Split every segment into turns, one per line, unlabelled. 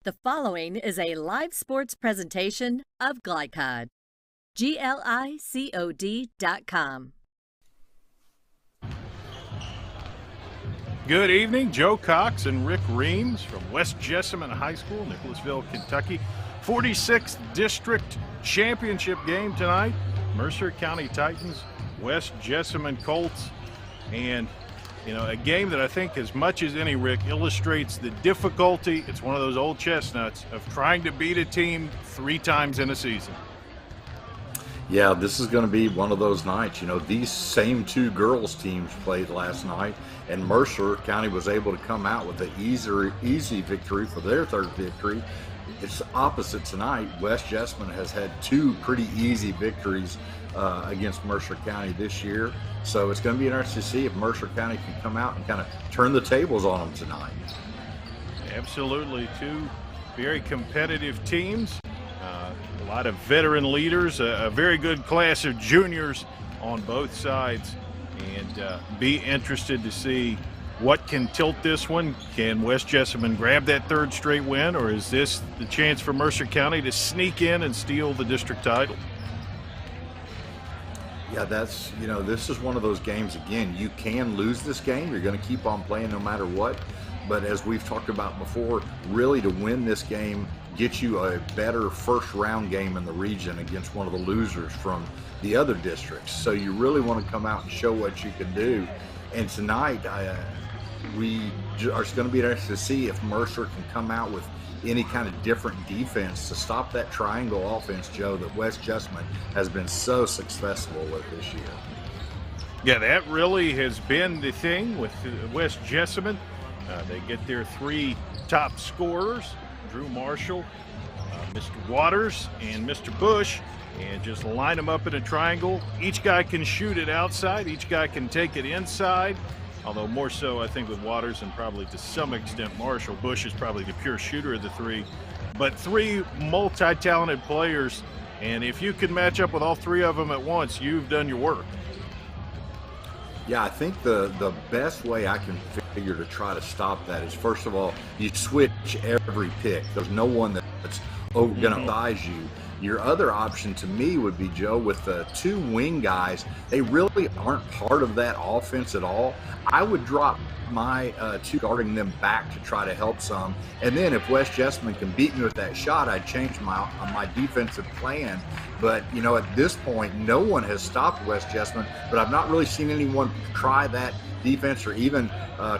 The following is a live sports presentation of Glycod. GLICOD.com.
Good evening, Joe Cox and Rick Reams from West Jessamine High School, Nicholasville, Kentucky. 46th District Championship game tonight. Mercer County Titans, West Jessamine Colts. And, you know, a game that I think as much as any, Rick, illustrates the difficulty, it's one of those old chestnuts, of trying to beat a team 3 times in a season.
Yeah, this is going to be one of those nights. You know, these same 2 girls teams played last night, and Mercer County was able to come out with an easy victory for their 3rd victory. It's opposite tonight. West Jessamine has had 2 pretty easy victories against Mercer County this year. So it's going to be interesting to see if Mercer County can come out and kind of turn the tables on them tonight.
Absolutely. 2 very competitive teams. A lot of veteran leaders, a very good class of juniors on both sides, and be interested to see what can tilt this one. Can West Jessamine grab that 3rd straight win, or is this the chance for Mercer County to sneak in and steal the district title?
Yeah, this is one of those games, again, you can lose this game. You're going to keep on playing no matter what. But as we've talked about before, really to win this game, get you a better first round game in the region against one of the losers from the other districts. So you really want to come out and show what you can do. And tonight, we are going to be interested to see if Mercer can come out with any kind of different defense to stop that triangle offense, Joe, that West Jessamine has been so successful with this year.
Yeah, that really has been the thing with West Jessamine. They get their 3 top scorers, Drew Marshall, Mr. Waters, and Mr. Bush, and just line them up in a triangle. Each guy can shoot it outside. Each guy can take it inside, although more so, I think, with Waters and probably to some extent Marshall. Bush is probably the pure shooter of the 3. But 3 multi-talented players, and if you can match up with all 3 of them at once, you've done your work.
Yeah, I think the best way I can figure to try to stop that is, first of all, you switch every pick. There's no one that's going to size you. Your other option to me would be, Joe, with the 2 wing guys, they really aren't part of that offense at all. I would drop my 2 guarding them back to try to help some. And then if West Jessamine can beat me with that shot, I'd change my defensive plan. But, you know, at this point, no one has stopped West Jessamine, but I've not really seen anyone try that defense, or even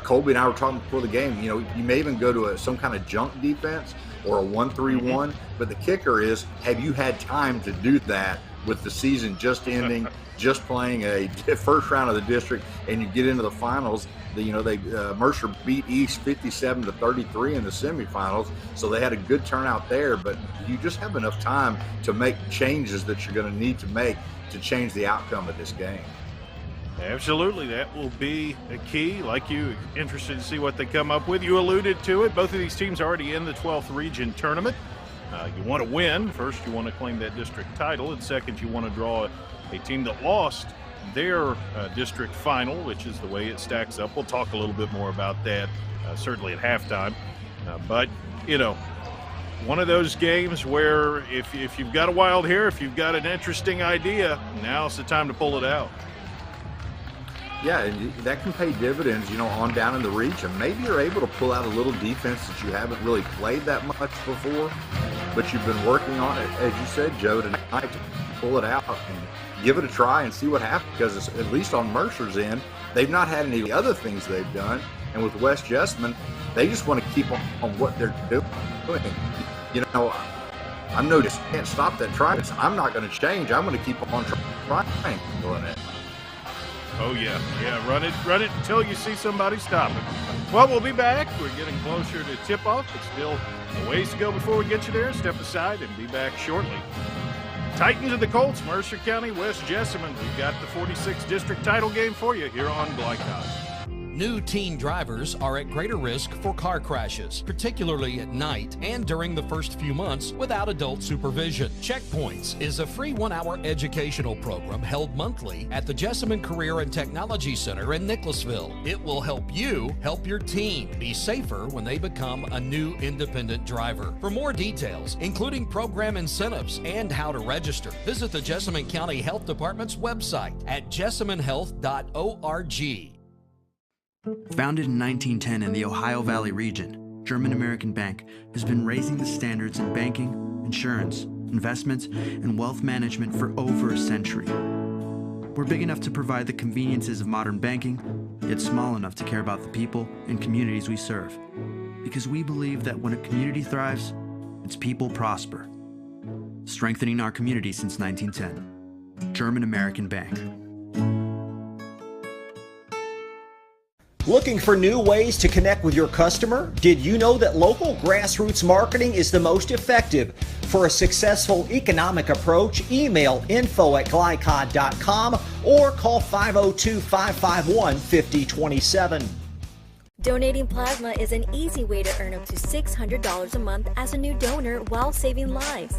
Colby and I were talking before the game, you know, you may even go to some kind of junk defense or a 1-3-1, but the kicker is, have you had time to do that with the season just ending, just playing a first round of the district, and you get into the finals? Mercer beat East 57-33 in the semifinals, so they had a good turnout there, but you just have enough time to make changes that you're going to need to make to change the outcome of this game.
Absolutely, that will be a key. Like you, interested to see what they come up with. You alluded to it. Both of these teams are already in the 12th region tournament. You want to win. First, you want to claim that district title, and second, you want to draw a team that lost their district final, which is the way it stacks up. We'll talk a little bit more about that certainly at halftime. But, you know, one of those games where if you've got a wild hair, if you've got an interesting idea, now's the time to pull it out.
Yeah, and that can pay dividends, you know, on down in the region. Maybe you're able to pull out a little defense that you haven't really played that much before, but you've been working on it, as you said, Joe, tonight, to pull it out and give it a try and see what happens, because at least on Mercer's end, they've not had any other things they've done, and with West Jessamine, they just want to keep on what they're doing. You know, just can't stop that try. I'm not going to change. I'm going to keep on trying doing it.
Oh, yeah, run it until you see somebody stop it. Well, we'll be back. We're getting closer to tip-off, but still a ways to go before we get you there. Step aside and be back shortly. Titans of the Colts, Mercer County, West Jessamine. We've got the 46th district title game for you here on Glycod.
New teen drivers are at greater risk for car crashes, particularly at night and during the first few months without adult supervision. Checkpoints is a free 1-hour educational program held monthly at the Jessamine Career and Technology Center in Nicholasville. It will help you help your teen be safer when they become a new independent driver. For more details, including program incentives and how to register, visit the Jessamine County Health Department's website at jessaminehealth.org.
Founded in 1910 in the Ohio Valley region, German American Bank has been raising the standards in banking, insurance, investments, and wealth management for over a century. We're big enough to provide the conveniences of modern banking, yet small enough to care about the people and communities we serve. Because we believe that when a community thrives, its people prosper. Strengthening our community since 1910. German American Bank.
Looking for new ways to connect with your customer? Did you know that local grassroots marketing is the most effective? For a successful economic approach, email info@glycod.com or call 502-551-5027.
Donating plasma is an easy way to earn up to $600 a month as a new donor while saving lives.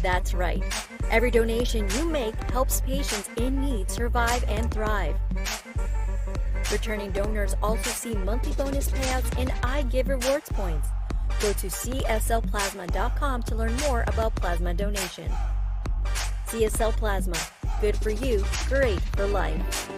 That's right. Every donation you make helps patients in need survive and thrive. Returning donors also see monthly bonus payouts and I Give Rewards points. Go to cslplasma.com to learn more about plasma donation. CSL Plasma. Good for you, great for life.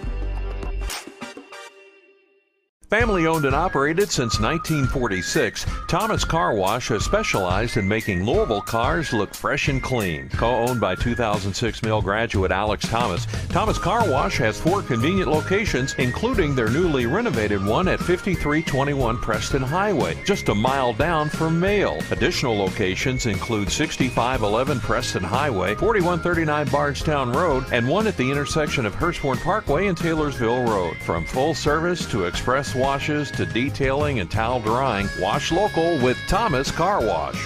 Family owned and operated since 1946, Thomas Car Wash has specialized in making Louisville cars look fresh and clean. Co-owned by 2006 Mill graduate Alex Thomas, Thomas Car Wash has 4 convenient locations, including their newly renovated one at 5321 Preston Highway, just a mile down from Mail. Additional locations include 6511 Preston Highway, 4139 Bardstown Road, and one at the intersection of Hurstbourne Parkway and Taylorsville Road. From full service to express washes to detailing and towel drying, wash local with Thomas Car Wash.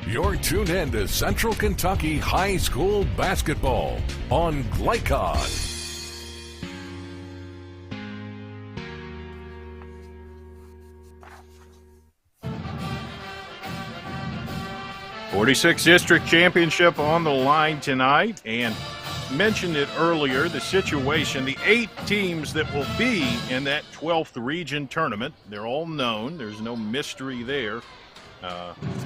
You're tuned in to Central Kentucky High School Basketball on Glycod.
'46 District Championship on the line tonight, and mentioned it earlier, the situation, the 8 teams that will be in that 12th region tournament. They're all known. There's no mystery there.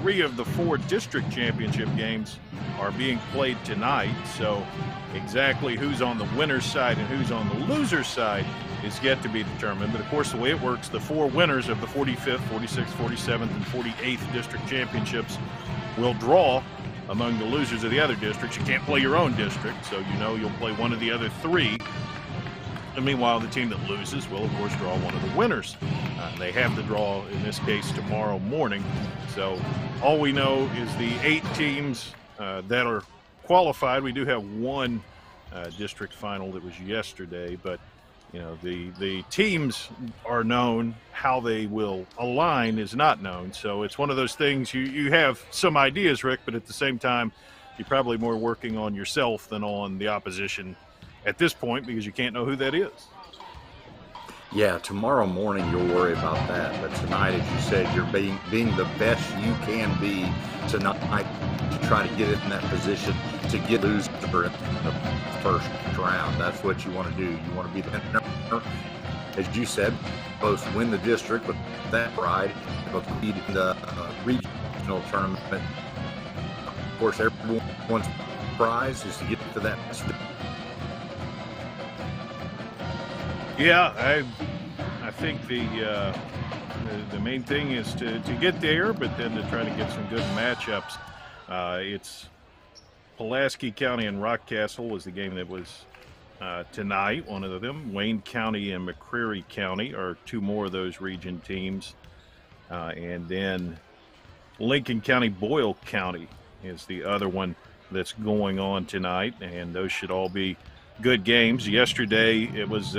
3 of the 4 district championship games are being played tonight, so exactly who's on the winner's side and who's on the loser's side is yet to be determined. But of course, the way it works, the 4 winners of the 45th, 46th, 47th, and 48th district championships will draw among the losers of the other districts. You can't play your own district, so you know you'll play one of the other 3. And meanwhile, the team that loses will, of course, draw one of the winners. They have the draw, in this case, tomorrow morning. So all we know is the 8 teams that are qualified. We do have one district final that was yesterday, but you know, the teams are known. How they will align is not known. So it's one of those things, you have some ideas, Rick, but at the same time, you're probably more working on yourself than on the opposition at this point, because you can't know who that is.
Yeah, tomorrow morning you'll worry about that. But tonight, as you said, you're being the best you can be tonight to try to get in that position to get loser in the first round. That's what you want to do. You want to be the winner. As you said, both win the district with that pride, both compete in the regional tournament. Of course, everyone's prize is to get to that.
Yeah, I think the main thing is to get there, but then to try to get some good matchups. It's Pulaski County and Rockcastle was the game that was tonight, one of them. Wayne County and McCreary County are 2 more of those region teams. And then Lincoln County, Boyle County is the other one that's going on tonight, and those should all be good games. Yesterday, it was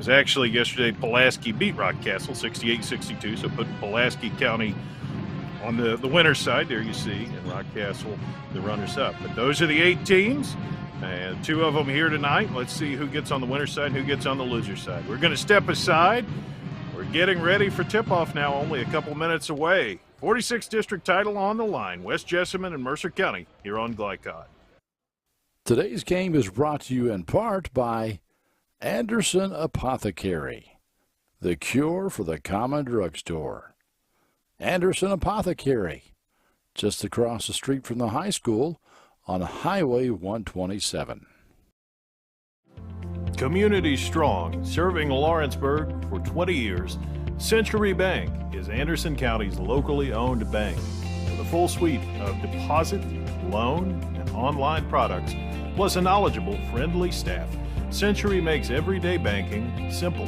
actually yesterday Pulaski beat Rockcastle 68-62, so put Pulaski County on the winner's side. There you see, and Rockcastle the runners-up. But those are the 8 teams. And two of them here tonight. Let's see who gets on the winner's side and who gets on the loser's side. We're going to step aside. We're getting ready for tip-off now, only a couple minutes away. 46th District title on the line. West Jessamine and Mercer County here on Glycod.
Today's game is brought to you in part by Anderson Apothecary, the cure for the common drugstore. Anderson Apothecary, just across the street from the high school on Highway 127. Community strong, serving Lawrenceburg for 20 years, Century Bank is Anderson County's locally owned bank. With a full suite of deposit, loan, and online products, plus a knowledgeable, friendly staff, Century makes everyday banking simple.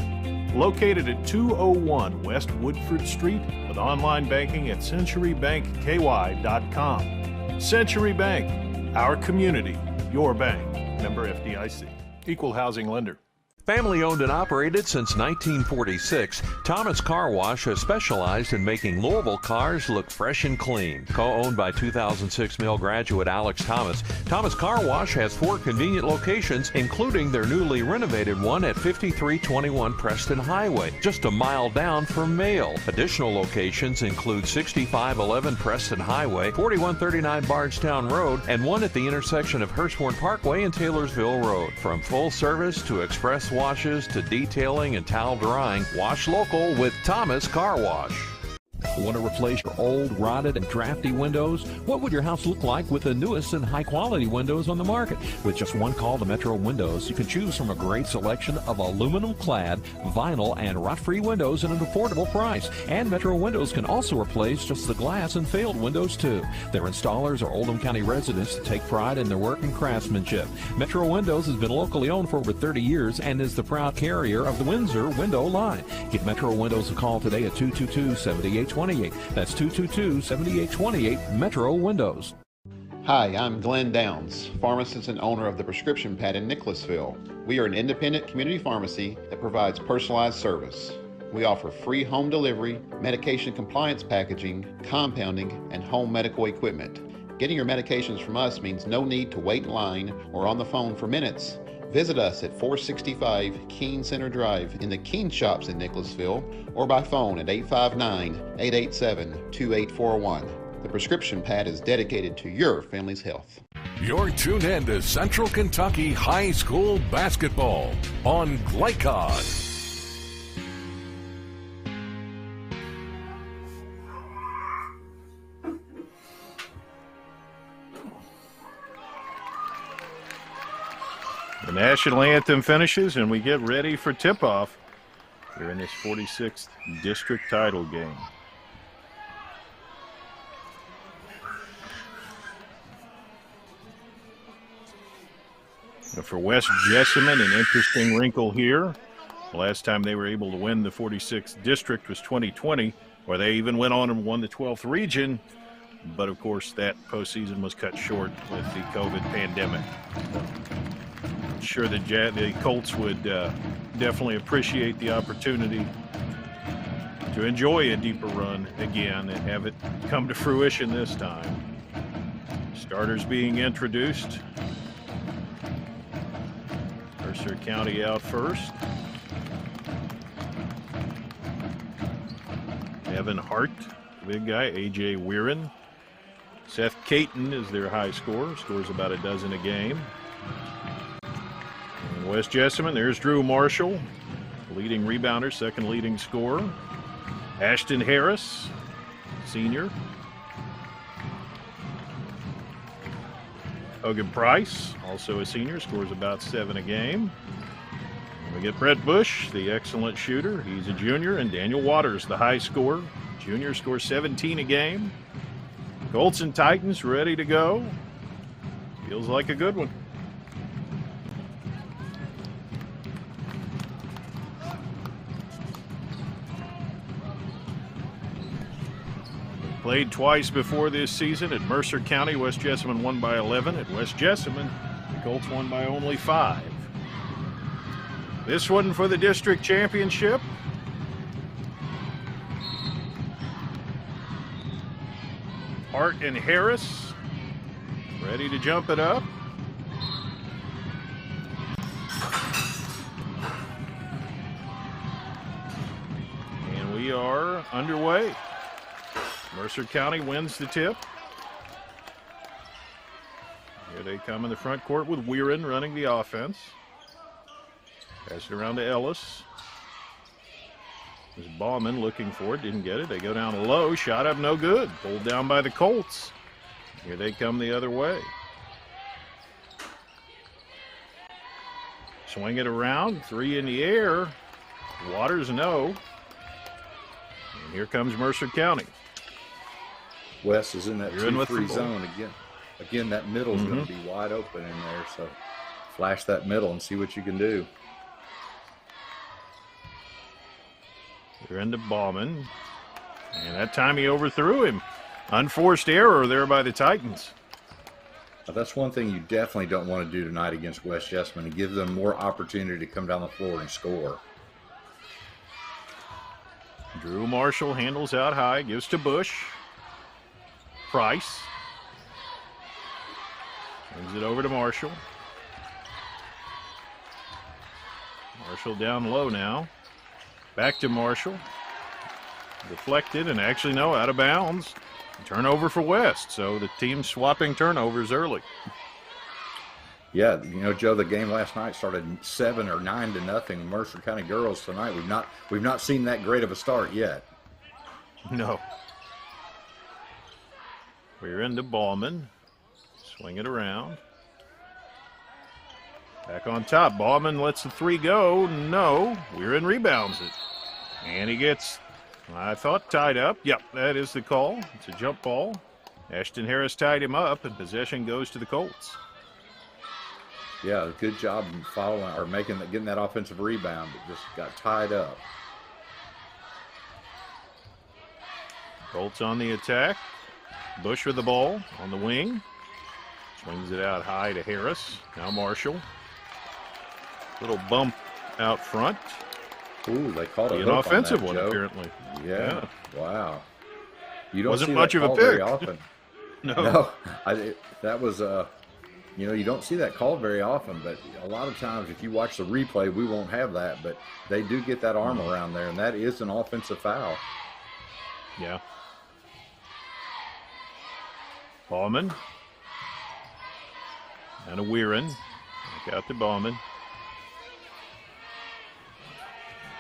Located at 201 West Woodford Street with online banking at centurybankky.com. Century Bank, our community, your bank. Member FDIC. Equal housing lender.
Family owned and operated since 1946, Thomas Car Wash has specialized in making Louisville cars look fresh and clean. Co-owned by 2006 Mill graduate Alex Thomas, Thomas Car Wash has 4 convenient locations, including their newly renovated one at 5321 Preston Highway, just a mile down from Mail. Additional locations include 6511 Preston Highway, 4139 Bardstown Road, and one at the intersection of Hurstbourne Parkway and Taylorsville Road. From full service to express washes to detailing and towel drying, wash local with Thomas Car Wash.
Want to replace your old, rotted, and drafty windows? What would your house look like with the newest and high-quality windows on the market? With just one call to Metro Windows, you can choose from a great selection of aluminum-clad, vinyl, and rot-free windows at an affordable price. And Metro Windows can also replace just the glass and failed windows, too. Their installers are Oldham County residents that take pride in their work and craftsmanship. Metro Windows has been locally owned for over 30 years and is the proud carrier of the Windsor window line. Give Metro Windows a call today at 222-7828. That's 222-7828 Metro Windows.
Hi, I'm Glenn Downs, pharmacist and owner of the Prescription Pad in Nicholasville. We are an independent community pharmacy that provides personalized service. We offer free home delivery, medication compliance packaging, compounding, and home medical equipment. Getting your medications from us means no need to wait in line or on the phone for minutes. Visit us at 465 Keene Center Drive in the Keene Shops in Nicholasville or by phone at 859-887-2841. The Prescription Pad is dedicated to your family's health.
You're tuned in to Central Kentucky High School Basketball on Glycod.
The national anthem finishes, and we get ready for tip-off here in this 46th district title game. For West Jessamine, an interesting wrinkle here. The last time they were able to win the 46th district was 2020, where they even went on and won the 12th region. But, of course, that postseason was cut short with the COVID pandemic. I'm sure that the Colts would definitely appreciate the opportunity to enjoy a deeper run again and have it come to fruition this time. Starters being introduced. Mercer County out first. Evan Hart, the big guy. A.J. Weirin. Seth Caton is their high scorer. Scores about a dozen a game. And West Jessamine, there's Drew Marshall, leading rebounder, second leading scorer. Ashton Harris, senior. Hogan Price, also a senior, scores about 7 a game. We get Brett Bush, the excellent shooter. He's a junior. And Daniel Waters, the high scorer. Junior, scores 17 a game. Colts and Titans ready to go. Feels like a good one. Played twice before this season at Mercer County. West Jessamine won by 11. At West Jessamine, the Colts won by only 5. This one for the district championship. Hart and Harris ready to jump it up. underway. Mercer County wins the tip. Here they come in the front court with Weirin running the offense. Pass it around to Ellis. There's Bauman looking for it, didn't get it. They go down low, shot up, no good. Pulled down by the Colts. Here they come the other way. Swing it around, 3 in the air. Waters, no. And here comes Mercer County.
West is in that 2-3
the
zone again. Again, that middle is going to be wide open in there, so flash that middle and see what you can do.
They're into Bauman. And that time he overthrew him. Unforced error there by the Titans.
Now, that's one thing you definitely don't want to do tonight against West Jessamine, to give them more opportunity to come down the floor and score.
Drew Marshall handles out high, gives to Bush. Price. Brings it over to Marshall. Marshall down low now. Back to Marshall. Deflected and actually, no, out of bounds. Turnover for West, so the team's swapping turnovers early.
Yeah, you know, Joe, the game last night started 7 or 9 to nothing. Mercer County girls tonight, we've not seen that great of a start yet.
No. We're into Bauman. Swing it around. Back on top. Bauman lets the 3 go. No. Weirin rebounds it. And he gets, I thought, tied up. Yep, that is the call. It's a jump ball. Ashton Harris tied him up, and possession goes to the Colts.
Yeah, good job following or getting that offensive rebound, but just got tied up.
Colts on the attack. Bush with the ball on the wing. Swings it out high to Harris. Now Marshall. Little bump out front.
Ooh, they called
an offensive one, apparently.
Yeah. Wow. You don't
Wasn't
see
much
that
of a
call
pick.
very often.
No.
That was you know, you don't see that called very often, but a lot of times if you watch the replay, we won't have that, but they do get that arm around there, and that is an offensive foul.
Yeah. Bauman. And a Weirin. Back out to Bauman.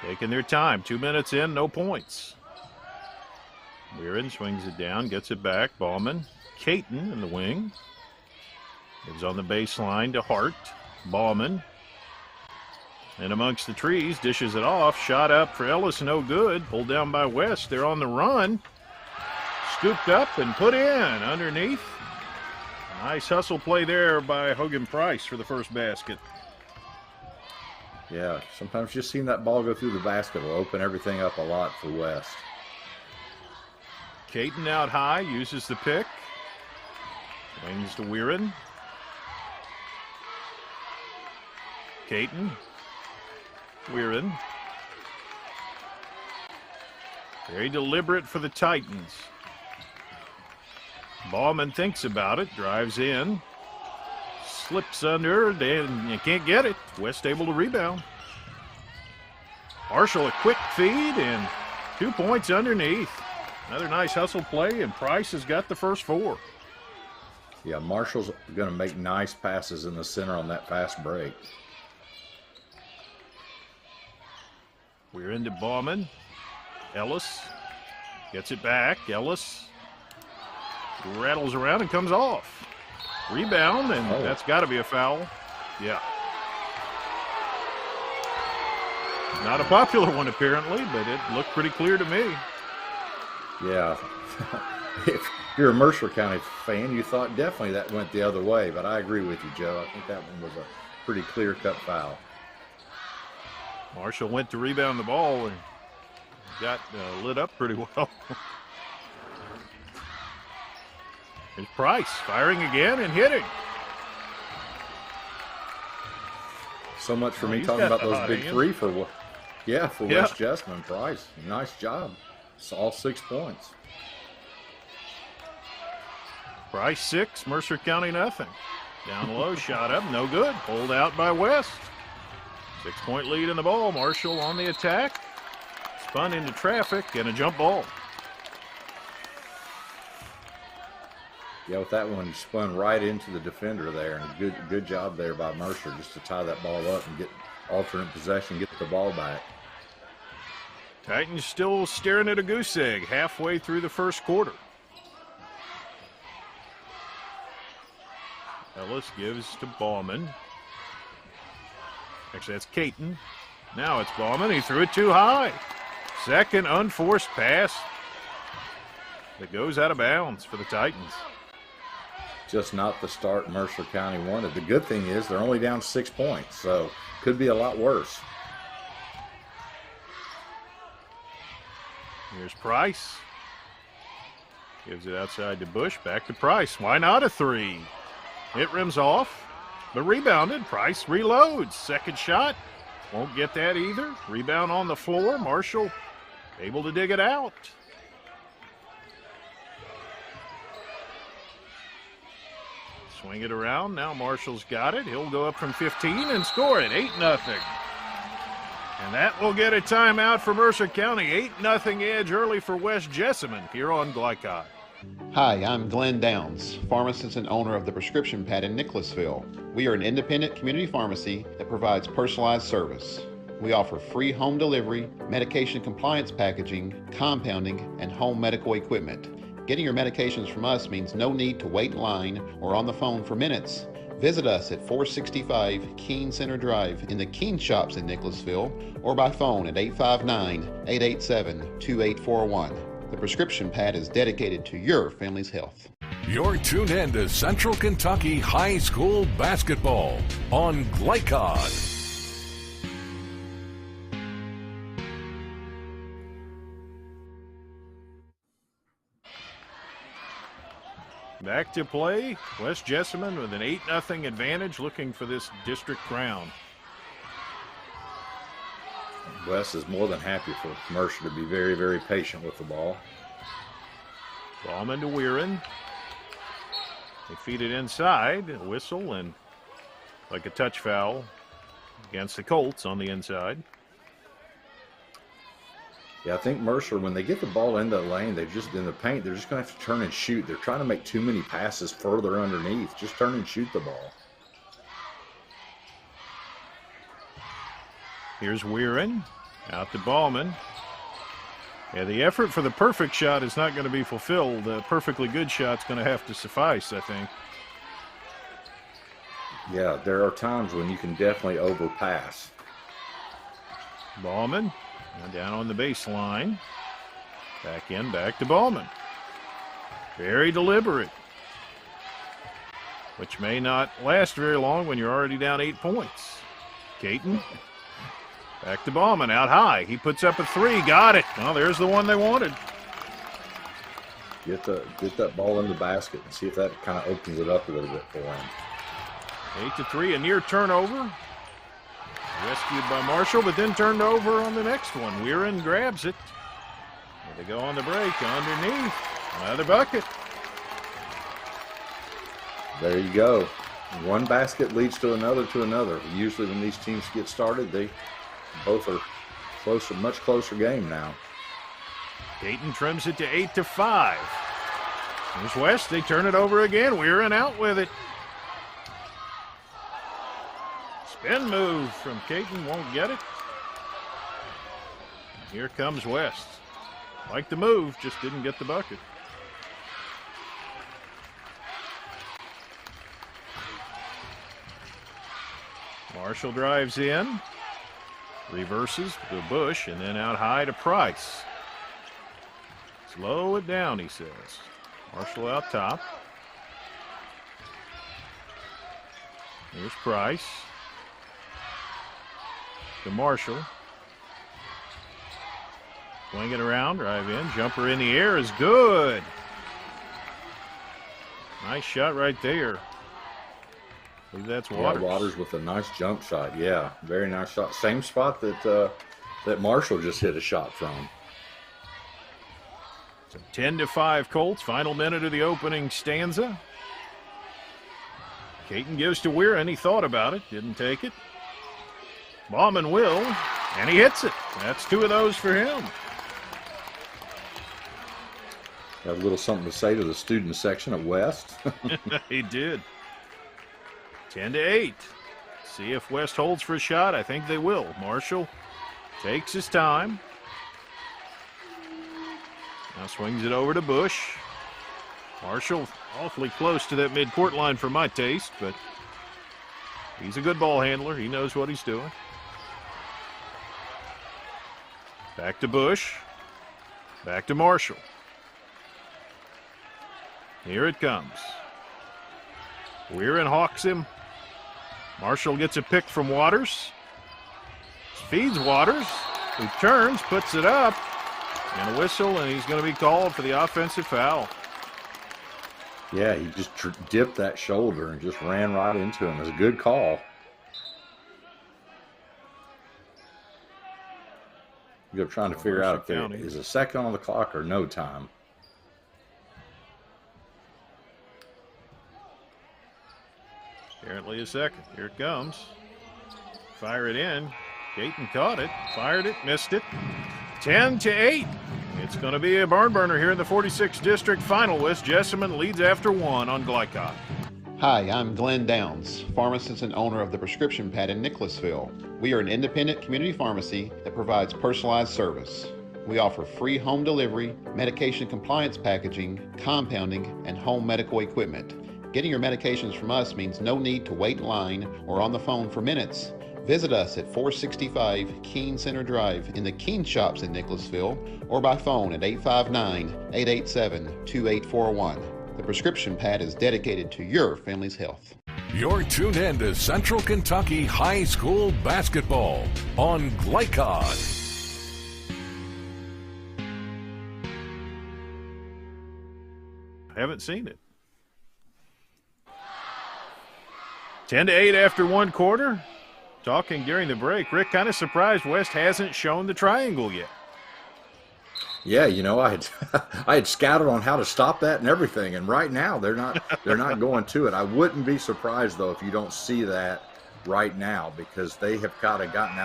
Taking their time. 2 minutes in, no points. Weirin swings it down, gets it back. Bauman. Caton in the wing. Gives on the baseline to Hart. Bauman. And amongst the trees, dishes it off. Shot up for Ellis, no good. Pulled down by West. They're on the run. Scooped up and put in underneath. Nice hustle play there by Hogan Price for the first basket.
Yeah, sometimes just seeing that ball go through the basket will open everything up a lot for West.
Caton out high, uses the pick. Swings to Weirin. Caton. Weirin. Very deliberate for the Titans. Bauman thinks about it, drives in, slips under, and you can't get it. West able to rebound. Marshall a quick feed and 2 points underneath. Another nice hustle play, and Price has got the first 4.
Yeah, Marshall's going to make nice passes in the center on that fast break.
We're into Bauman. Ellis gets it back. Ellis rattles around and comes off. Rebound, and that's got to be a foul. Yeah. Not a popular one, apparently, but it looked pretty clear to me.
Yeah. If you're a Mercer County fan, you thought definitely that went the other way, but I agree with you, Joe. I think that one was a pretty clear-cut foul.
Marshall went to rebound the ball and got lit up pretty well. Here's Price firing again and hitting.
So much for me talking about those big 3 for West Jessamine. Price, nice job. It's all 6 points.
Price 6, Mercer County nothing. Down low, shot up, no good. Pulled out by West. 6-point lead in the ball. Marshall on the attack. spun into traffic and a jump ball.
Yeah, with that one, he spun right into the defender there, and good job there by Mercer just to tie that ball up and get alternate possession, get the ball back.
Titans still staring at a goose egg halfway through the first quarter. Ellis gives to Ballman. Actually, that's Caton. Now it's Ballman. He threw it too high. Second unforced pass that goes out of bounds for the Titans.
Just not the start Mercer County wanted. The good thing is they're only down 6 points, so could be a lot worse.
Here's Price. Gives it outside to Bush. Back to Price. Why not a three? It rims off, but rebounded. Price reloads. Second shot. Won't get that either. Rebound on the floor. Marshall able to dig it out. Swing it around. Now Marshall's got it. He'll go up from 15 and score it. 8-0. And that will get a timeout for Mercer County. 8-0 edge early for West Jessamine here on Glycod.
Hi, I'm Glenn Downs, pharmacist and owner of the Prescription Pad in Nicholasville. We are an independent community pharmacy that provides personalized service. We offer free home delivery, medication compliance packaging, compounding, and home medical equipment. Getting your medications from us means no need to wait in line or on the phone for minutes. Visit us at 465 Keene Center Drive in the Keene Shops in Nicholasville or by phone at 859-887-2841. The Prescription Pad is dedicated to your family's health.
You're tuned in to Central Kentucky High School Basketball on Glycod.
Back to play. West Jessamine with an 8-0 advantage, looking for this district crown.
Wes is more than happy for Mercer to be very, very patient with the ball.
Ballman to Weirin. They feed it inside. A whistle and like a touch foul against the Colts on the inside.
Yeah, I think Mercer, when they get the ball in the lane, they're just in the paint, they're just going to have to turn and shoot. They're trying to make too many passes further underneath. Just turn and shoot the ball.
Here's Weirin, out to Ballman. Yeah, the effort for the perfect shot is not going to be fulfilled. The perfectly good shot's going to have to suffice, I think.
Yeah, there are times when you can definitely overpass.
Ballman down on the baseline. Back in, back to Ballman. Very deliberate, which may not last very long when you're already down 8 points. Caton. Back to Ballman, out high. He puts up a three, got it. Well, there's the one they wanted.
Get that ball in the basket and see if that kind of opens it up a little bit for him.
8-3, a near turnover. Rescued by Marshall, but then turned over on the next one. Weirin grabs it. They go on the break underneath. Another bucket.
There you go. One basket leads to another to another. Usually when these teams get started, they both are closer, much closer game now.
Dayton trims it to 8-5. Here's West. They turn it over again. Weirin out with it. Spin move from Caton. Won't get it. Here comes West. Like the move, just didn't get the bucket. Marshall drives in. Reverses to Bush and then out high to Price. Slow it down, he says. Marshall out top. Here's Price. To Marshall. Swing it around, drive in. Jumper in the air is good. Nice shot right there. I believe that's Waters.
Yeah, Waters with a nice jump shot. Yeah, very nice shot. Same spot that Marshall just hit a shot from.
So 10-5 Colts. Final minute of the opening stanza. Caton gives to Weirin. He thought about it, didn't take it. Ballman will, and he hits it. That's two of those for him.
Got a little something to say to the student section at West.
He did. 10-8. See if West holds for a shot. I think they will. Marshall takes his time. Now swings it over to Bush. Marshall awfully close to that midcourt line for my taste, but he's a good ball handler. He knows what he's doing. Back to Bush. Back to Marshall. Here it comes. Weirin hawks him. Marshall gets a pick from Waters. Feeds Waters, who turns, puts it up, and a whistle, and he's going to be called for the offensive foul.
Yeah, he just dipped that shoulder and just ran right into him. It was a good call. You're trying to figure out if there is a second on the clock or no time.
Apparently a second. Here it comes. Fire it in. Gayton caught it. Fired it. Missed it. 10-8. It's going to be a barn burner here in the 46th District Final. West Jessamine leads after 1 on Glycod.
Hi, I'm Glenn Downs, pharmacist and owner of the Prescription Pad in Nicholasville. We are an independent community pharmacy that provides personalized service. We offer free home delivery, medication compliance packaging, compounding, and home medical equipment. Getting your medications from us means no need to wait in line or on the phone for minutes. Visit us at 465 Keene Center Drive in the Keene Shops in Nicholasville or by phone at 859-887-2841. The Prescription Pad is dedicated to your family's health.
You're tuned in to Central Kentucky High School Basketball on Glycod.
Haven't seen it. 10-8 after 1 quarter. Talking during the break, Rick, kind of surprised West hasn't shown the triangle yet.
Yeah, you know, I had scouted on how to stop that and everything, and right now they're not going to it. I wouldn't be surprised though if you don't see that right now, because they have kind of gotten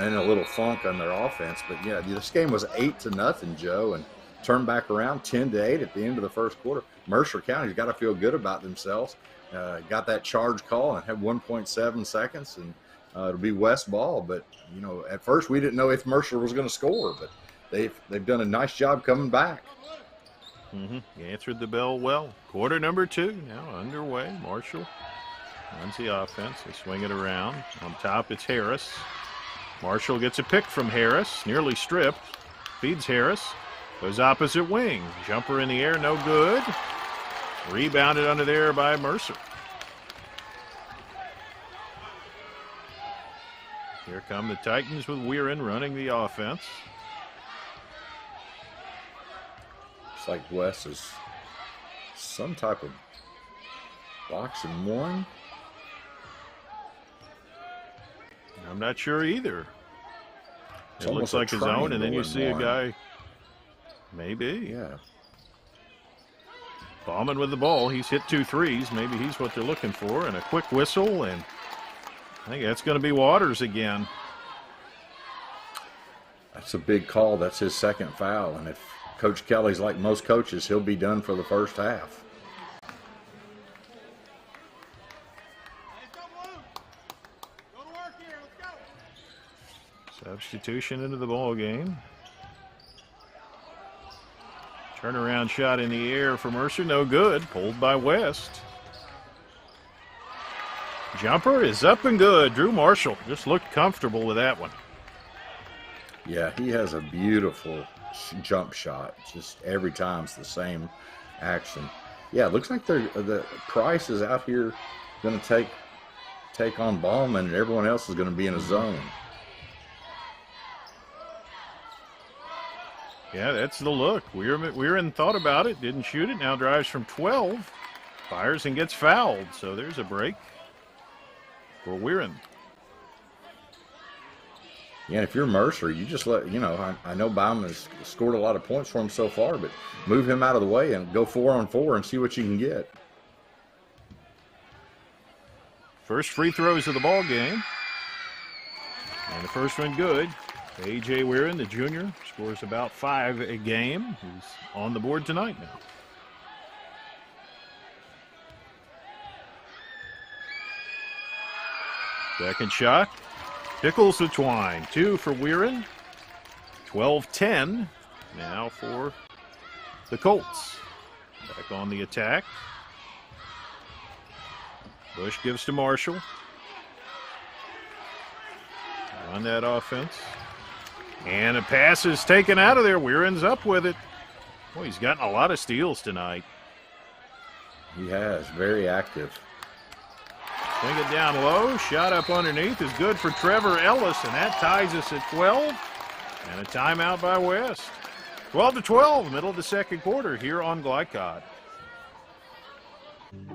in a little funk on their offense. But yeah, this game was 8-0, Joe, and turned back around 10-8 at the end of the first quarter. Mercer County's got to feel good about themselves. Got that charge call and had 1.7 seconds, and it'll be West ball. But you know, at first we didn't know if Mercer was going to score, but they've done a nice job coming back.
You answered the bell well. Quarter number 2 now underway. Marshall runs the offense. They swing it around. On top, it's Harris. Marshall gets a pick from Harris, nearly stripped. Feeds Harris. Goes opposite wing. Jumper in the air, no good. Rebounded under there by Mercer. Here come the Titans with Weirin running the offense.
Looks like West is some type of boxing one.
I'm not sure either. It looks like his own, and then you see a guy. Maybe.
Yeah.
Bauman with the ball. He's hit 2 threes. Maybe he's what they're looking for. And a quick whistle, and I think that's going to be Waters again.
That's a big call. That's his second foul. And if Coach Kelly's like most coaches, he'll be done for the first half.
Substitution into the ball game. Turnaround shot in the air for Mercer, no good. Pulled by West. Jumper is up and good. Drew Marshall just looked comfortable with that one.
Yeah, he has a beautiful jump shot. Just every time it's the same action. Yeah, it looks like the Price is out here going to take on Bauman, and everyone else is going to be in a zone.
Yeah, that's the look. Weirin thought about it, didn't shoot it, now drives from 12, fires and gets fouled. So there's a break for Weirin.
Yeah, if you're Mercer, you just let, I know Bauman has scored a lot of points for him so far, but move him out of the way and go 4-on-4 and see what you can get.
First free throws of the ball game. And the first one good. A.J. Weirin, the junior, scores about 5 a game. He's on the board tonight now. Second shot. Tickles the twine. 2 for Weirin. 12-10 now for the Colts. Back on the attack. Bush gives to Marshall. On that offense. And a pass is taken out of there. Weirin's up with it. Boy, he's gotten a lot of steals tonight.
He has. Very active.
Swing it down low. Shot up underneath is good for Trevor Ellis, and that ties us at 12. And a timeout by West. 12-12, middle of the second quarter here on Glycod.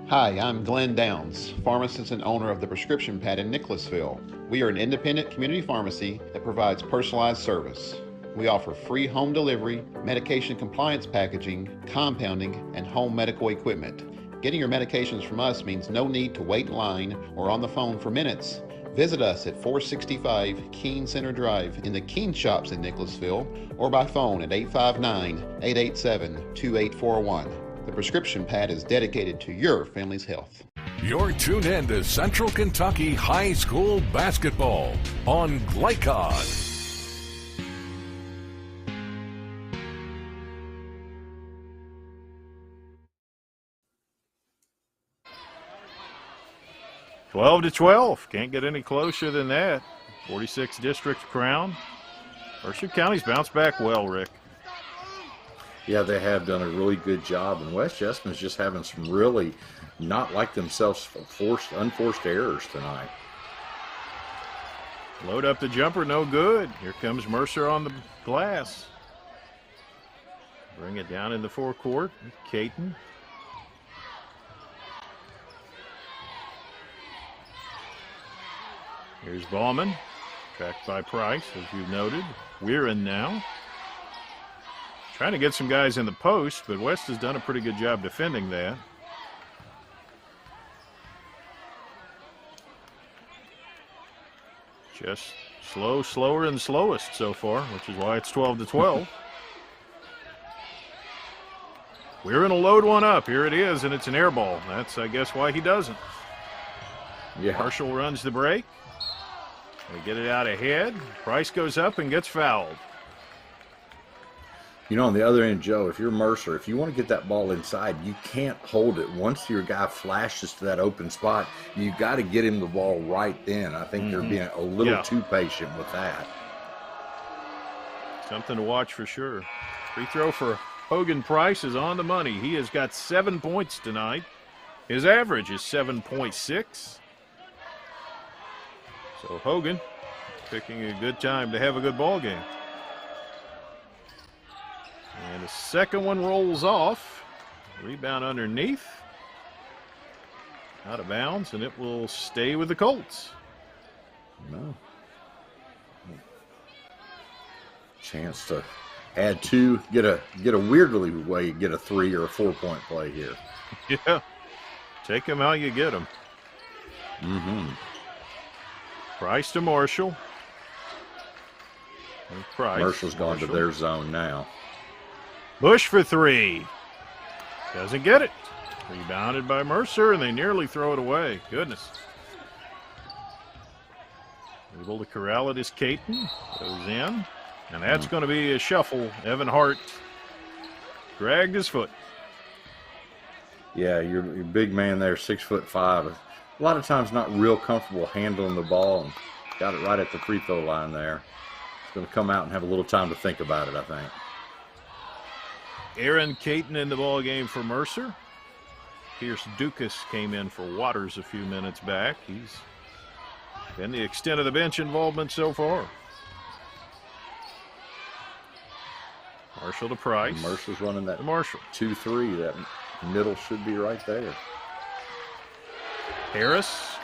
Hi, I'm Glenn Downs, pharmacist and owner of the Prescription Pad in Nicholasville. We are an independent community pharmacy that provides personalized service. We offer free home delivery, medication compliance packaging, compounding, and home medical equipment. Getting your medications from us means no need to wait in line or on the phone for minutes. Visit us at 465 Keene Center Drive in the Keene Shops in Nicholasville or by phone at 859-887-2841. The Prescription Pad is dedicated to your family's health.
You're tuned in to Central Kentucky High School Basketball on Glycod.
Twelve to 12. Can't get any closer than that. 46th district crown. Mercer County's bounced back well, Rick.
Yeah, they have done a really good job, and West Jessamine's just having some really not like themselves unforced errors tonight.
Load up the jumper, no good. Here comes Mercer on the glass. Bring it down in the forecourt. Caton. Here's Ballman, tracked by Price, as you've noted. Weirin now. Trying to get some guys in the post, but West has done a pretty good job defending that. Just slower and slowest so far, which is why it's 12 to 12. Weirin will load one up. Here it is, and it's an air ball. That's, I guess, why he doesn't.
Yeah.
Marshall runs the break. They get it out ahead. Price goes up and gets fouled.
You know, on the other end, Joe, if you're Mercer, if you want to get that ball inside, you can't hold it. Once your guy flashes to that open spot, you got to get him the ball right then. I think they're being a little too patient with that.
Something to watch for sure. Free throw for Hogan Price is on the money. He has got 7 points tonight. His average is 7.6. So Hogan picking a good time to have a good ball game. And the second one rolls off. Rebound underneath. Out of bounds, and it will stay with the Colts.
No. Chance to add 2, get a weirdly way, get a 3 or a 4-point play here.
Yeah. Take them how you get them. Price to Marshall. And Price.
Marshall's gone to their zone now.
Bush for 3. Doesn't get it. Rebounded by Mercer, and they nearly throw it away. Goodness. Able to corral it is Caton. Goes in. And that's going to be a shuffle. Evan Hart dragged his foot.
Yeah, your big man there, 6'5". A lot of times not real comfortable handling the ball, and got it right at the free throw line there. He's going to come out and have a little time to think about it, I think.
Aaron Caton in the ball game for Mercer. Pierce Dukas came in for Waters a few minutes back. He's been the extent of the bench involvement so far. Marshall to Price.
And Mercer's running that
Marshall
2-3. That middle should be right there.
Harris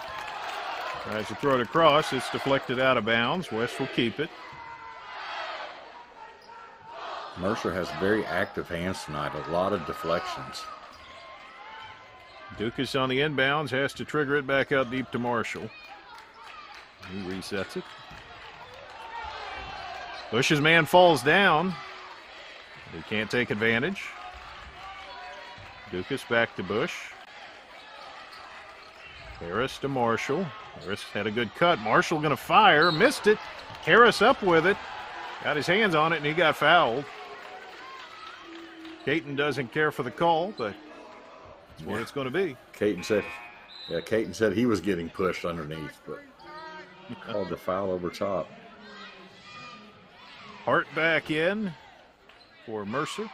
tries to throw it across. It's deflected out of bounds. West will keep it.
Mercer has very active hands tonight. A lot of deflections.
Dukas on the inbounds has to trigger it back out deep to Marshall. He resets it. Bush's man falls down. He can't take advantage. Dukas back to Bush. Harris to Marshall. Harris had a good cut. Marshall going to fire. Missed it. Harris up with it. Got his hands on it, and he got fouled. Caton doesn't care for the call, but that's what it's going to be.
Caton said he was getting pushed underneath, but called the foul over top.
Hart back in for Mercer.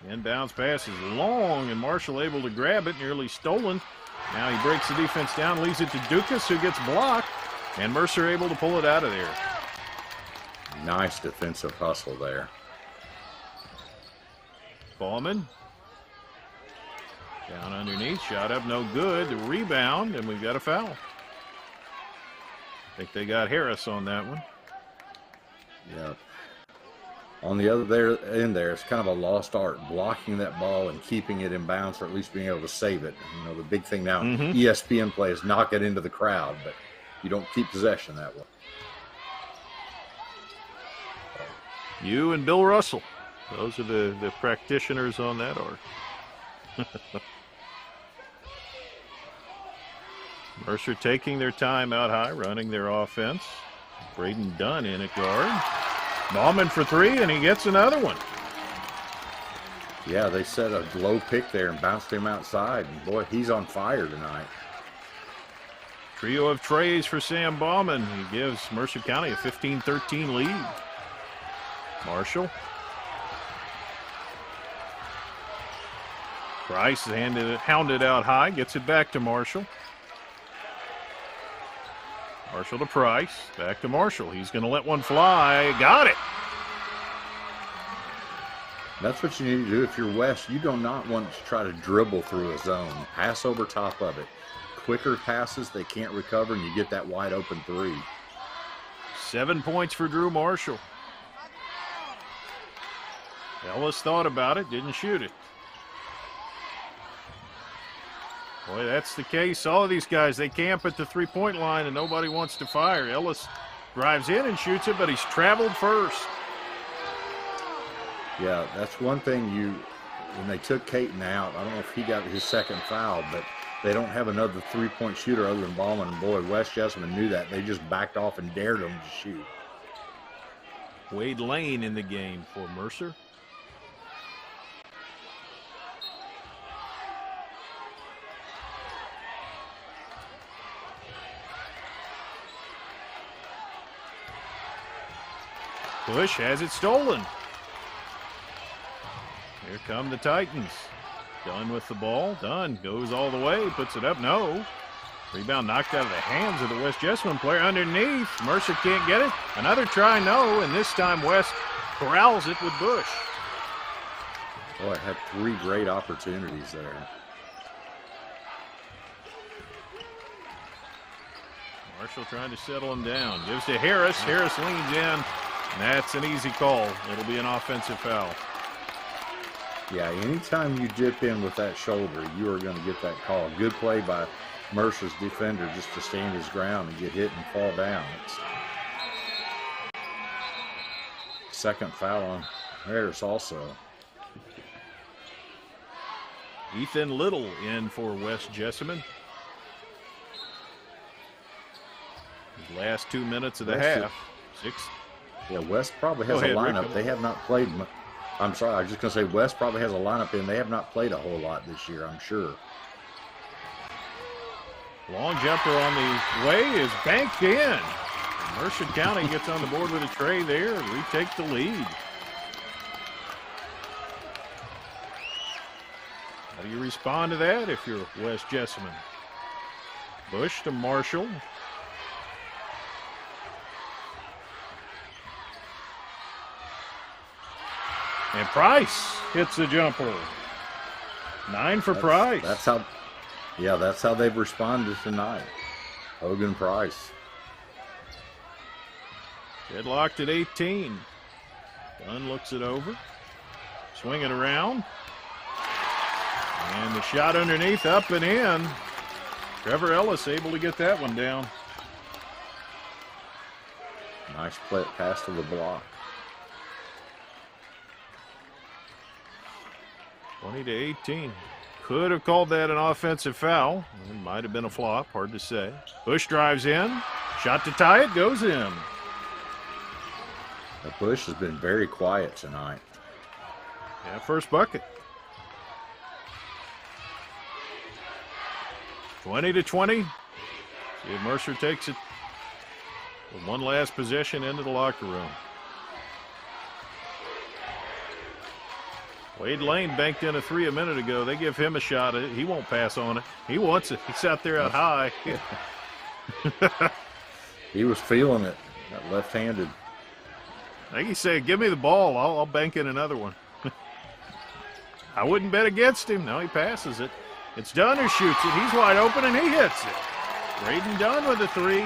Inbounds pass is long, and Marshall able to grab it, nearly stolen. Now he breaks the defense down, leaves it to Dukas, who gets blocked, and Mercer able to pull it out of there.
Nice defensive hustle there.
Ballman down underneath, shot up, no good. The rebound, and we've got a foul. I think they got Harris on that one.
Yeah. On the other end there, it's kind of a lost art, blocking that ball and keeping it in bounds, or at least being able to save it. You know, the big thing now, ESPN play is knock it into the crowd, but you don't keep possession that way.
You and Bill Russell, those are the practitioners on that art. Mercer taking their time out high, running their offense. Braden Dunn in at guard. Ballman for three, and he gets another one.
Yeah, they set a low pick there and bounced him outside. And boy, he's on fire tonight.
Trio of trays for Sam Ballman. He gives Mercer County a 15-13 lead. Marshall. Price hounded out high, gets it back to Marshall. Marshall to Price, back to Marshall. He's going to let one fly. Got it.
That's what you need to do. If you're West, you do not want to try to dribble through a zone. Pass over top of it. Quicker passes, they can't recover, and you get that wide open three.
7 points for Drew Marshall. Ellis thought about it, didn't shoot it. Boy, that's the case. All of these guys, they camp at the three-point line and nobody wants to fire. Ellis drives in and shoots it, but he's traveled first.
Yeah, that's one thing when they took Caton out, I don't know if he got his second foul, but they don't have another three-point shooter other than Ballman. And boy, West Jessamine knew that. They just backed off and dared them to shoot.
Wade Lane in the game for Mercer. Bush has it stolen. Here come the Titans. Dunn with the ball. Dunn goes all the way, puts it up. No. Rebound knocked out of the hands of the West Jessamine player underneath. Mercer can't get it. Another try, no, and this time West corrals it with Bush.
Boy, it had three great opportunities there.
Marshall trying to settle him down. Gives to Harris. Harris leans in. That's an easy call. It'll be an offensive foul.
Yeah, anytime you dip in with that shoulder, you are going to get that call. Good play by Mercer's defender just to stand his ground and get hit and fall down. Second foul on Harris also.
Ethan Little in for West Jessamine. His last 2 minutes of the half.
Yeah, West probably has a lineup.
Rick.
They have not played. I'm sorry, I was just going to say West probably has a lineup in. They have not played a whole lot this year, I'm sure.
Long jumper on the way is banked in. Mercer County gets on the board with a tray there and retake the lead. How do you respond to that if you're West Jessamine? Bush to Marshall. And Price hits the jumper. 9 for Price.
That's how they've responded tonight. Hogan Price.
Deadlocked at 18. Dunn looks it over. Swing it around. And the shot underneath, up and in. Trevor Ellis able to get that one down.
Nice play, pass to the block.
20-18. Could have called that an offensive foul. It might have been a flop, hard to say. Bush drives in. Shot to tie it, goes in.
Bush has been very quiet tonight.
Yeah, first bucket. 20-20. See if Mercer takes it with one last possession into the locker room. Wade Lane banked in a three a minute ago. They give him a shot at it. He won't pass on it. He wants it. He's out there out high.
He was feeling it, that left-handed.
I think he said, give me the ball. I'll bank in another one. I wouldn't bet against him. No, he passes it. It's Dunn who shoots it. He's wide open, and he hits it. Braden Dunn with a three.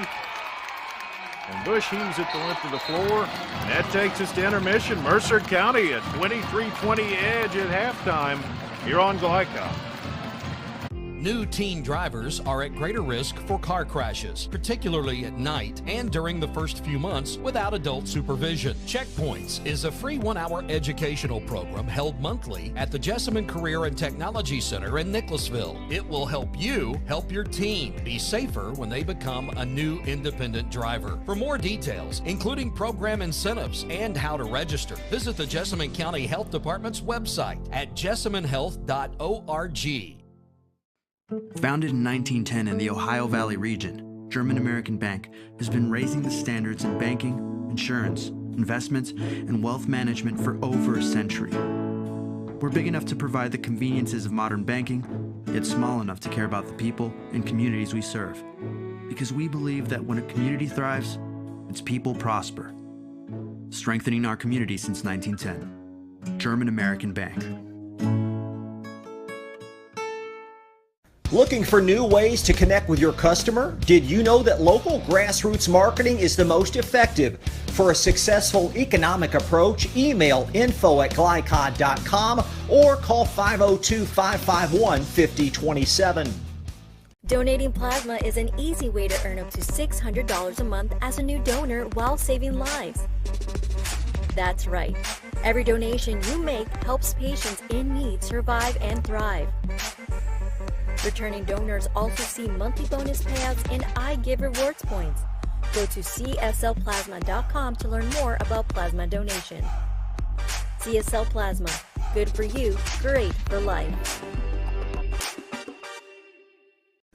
And Bush heaves it the length of the floor. And that takes us to intermission. Mercer County a 23-20 edge at halftime here on Glycon.
New teen drivers are at greater risk for car crashes, particularly at night and during the first few months without adult supervision. Checkpoints is a free 1-hour educational program held monthly at the Jessamine Career and Technology Center in Nicholasville. It will help you help your teen be safer when they become a new independent driver. For more details, including program incentives and how to register, visit the Jessamine County Health Department's website at jessaminehealth.org.
Founded in 1910 in the Ohio Valley region, German American Bank has been raising the standards in banking, insurance, investments, and wealth management for over a century. We're big enough to provide the conveniences of modern banking, yet small enough to care about the people and communities we serve. Because we believe that when a community thrives, its people prosper. Strengthening our community since 1910. German American Bank.
Looking for new ways to connect with your customer? Did you know that local grassroots marketing is the most effective? For a successful economic approach, email info@glycod.com or call 502-551-5027.
Donating plasma is an easy way to earn up to $600 a month as a new donor while saving lives. That's right. Every donation you make helps patients in need survive and thrive. Returning donors also see monthly bonus payouts and I Give rewards points. Go to cslplasma.com to learn more about plasma donation. CSL Plasma. Good for you, great for life.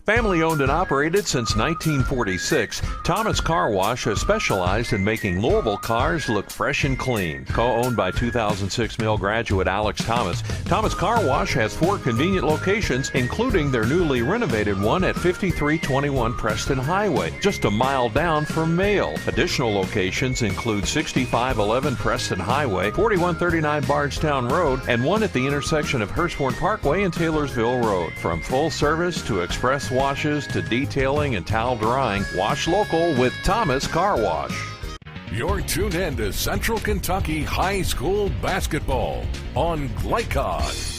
Family owned and operated since 1946, Thomas Car Wash has specialized in making Louisville cars look fresh and clean. Co-owned by 2006 Mill graduate Alex Thomas, Thomas Car Wash has 4 convenient locations, including their newly renovated one at 5321 Preston Highway, just a mile down from Mail. Additional locations include 6511 Preston Highway, 4139 Bardstown Road, and one at the intersection of Hurstbourne Parkway and Taylorsville Road. From full service to express washes to detailing and towel drying, wash local with Thomas Car Wash.
You're tuned in to Central Kentucky High School Basketball on Glycod.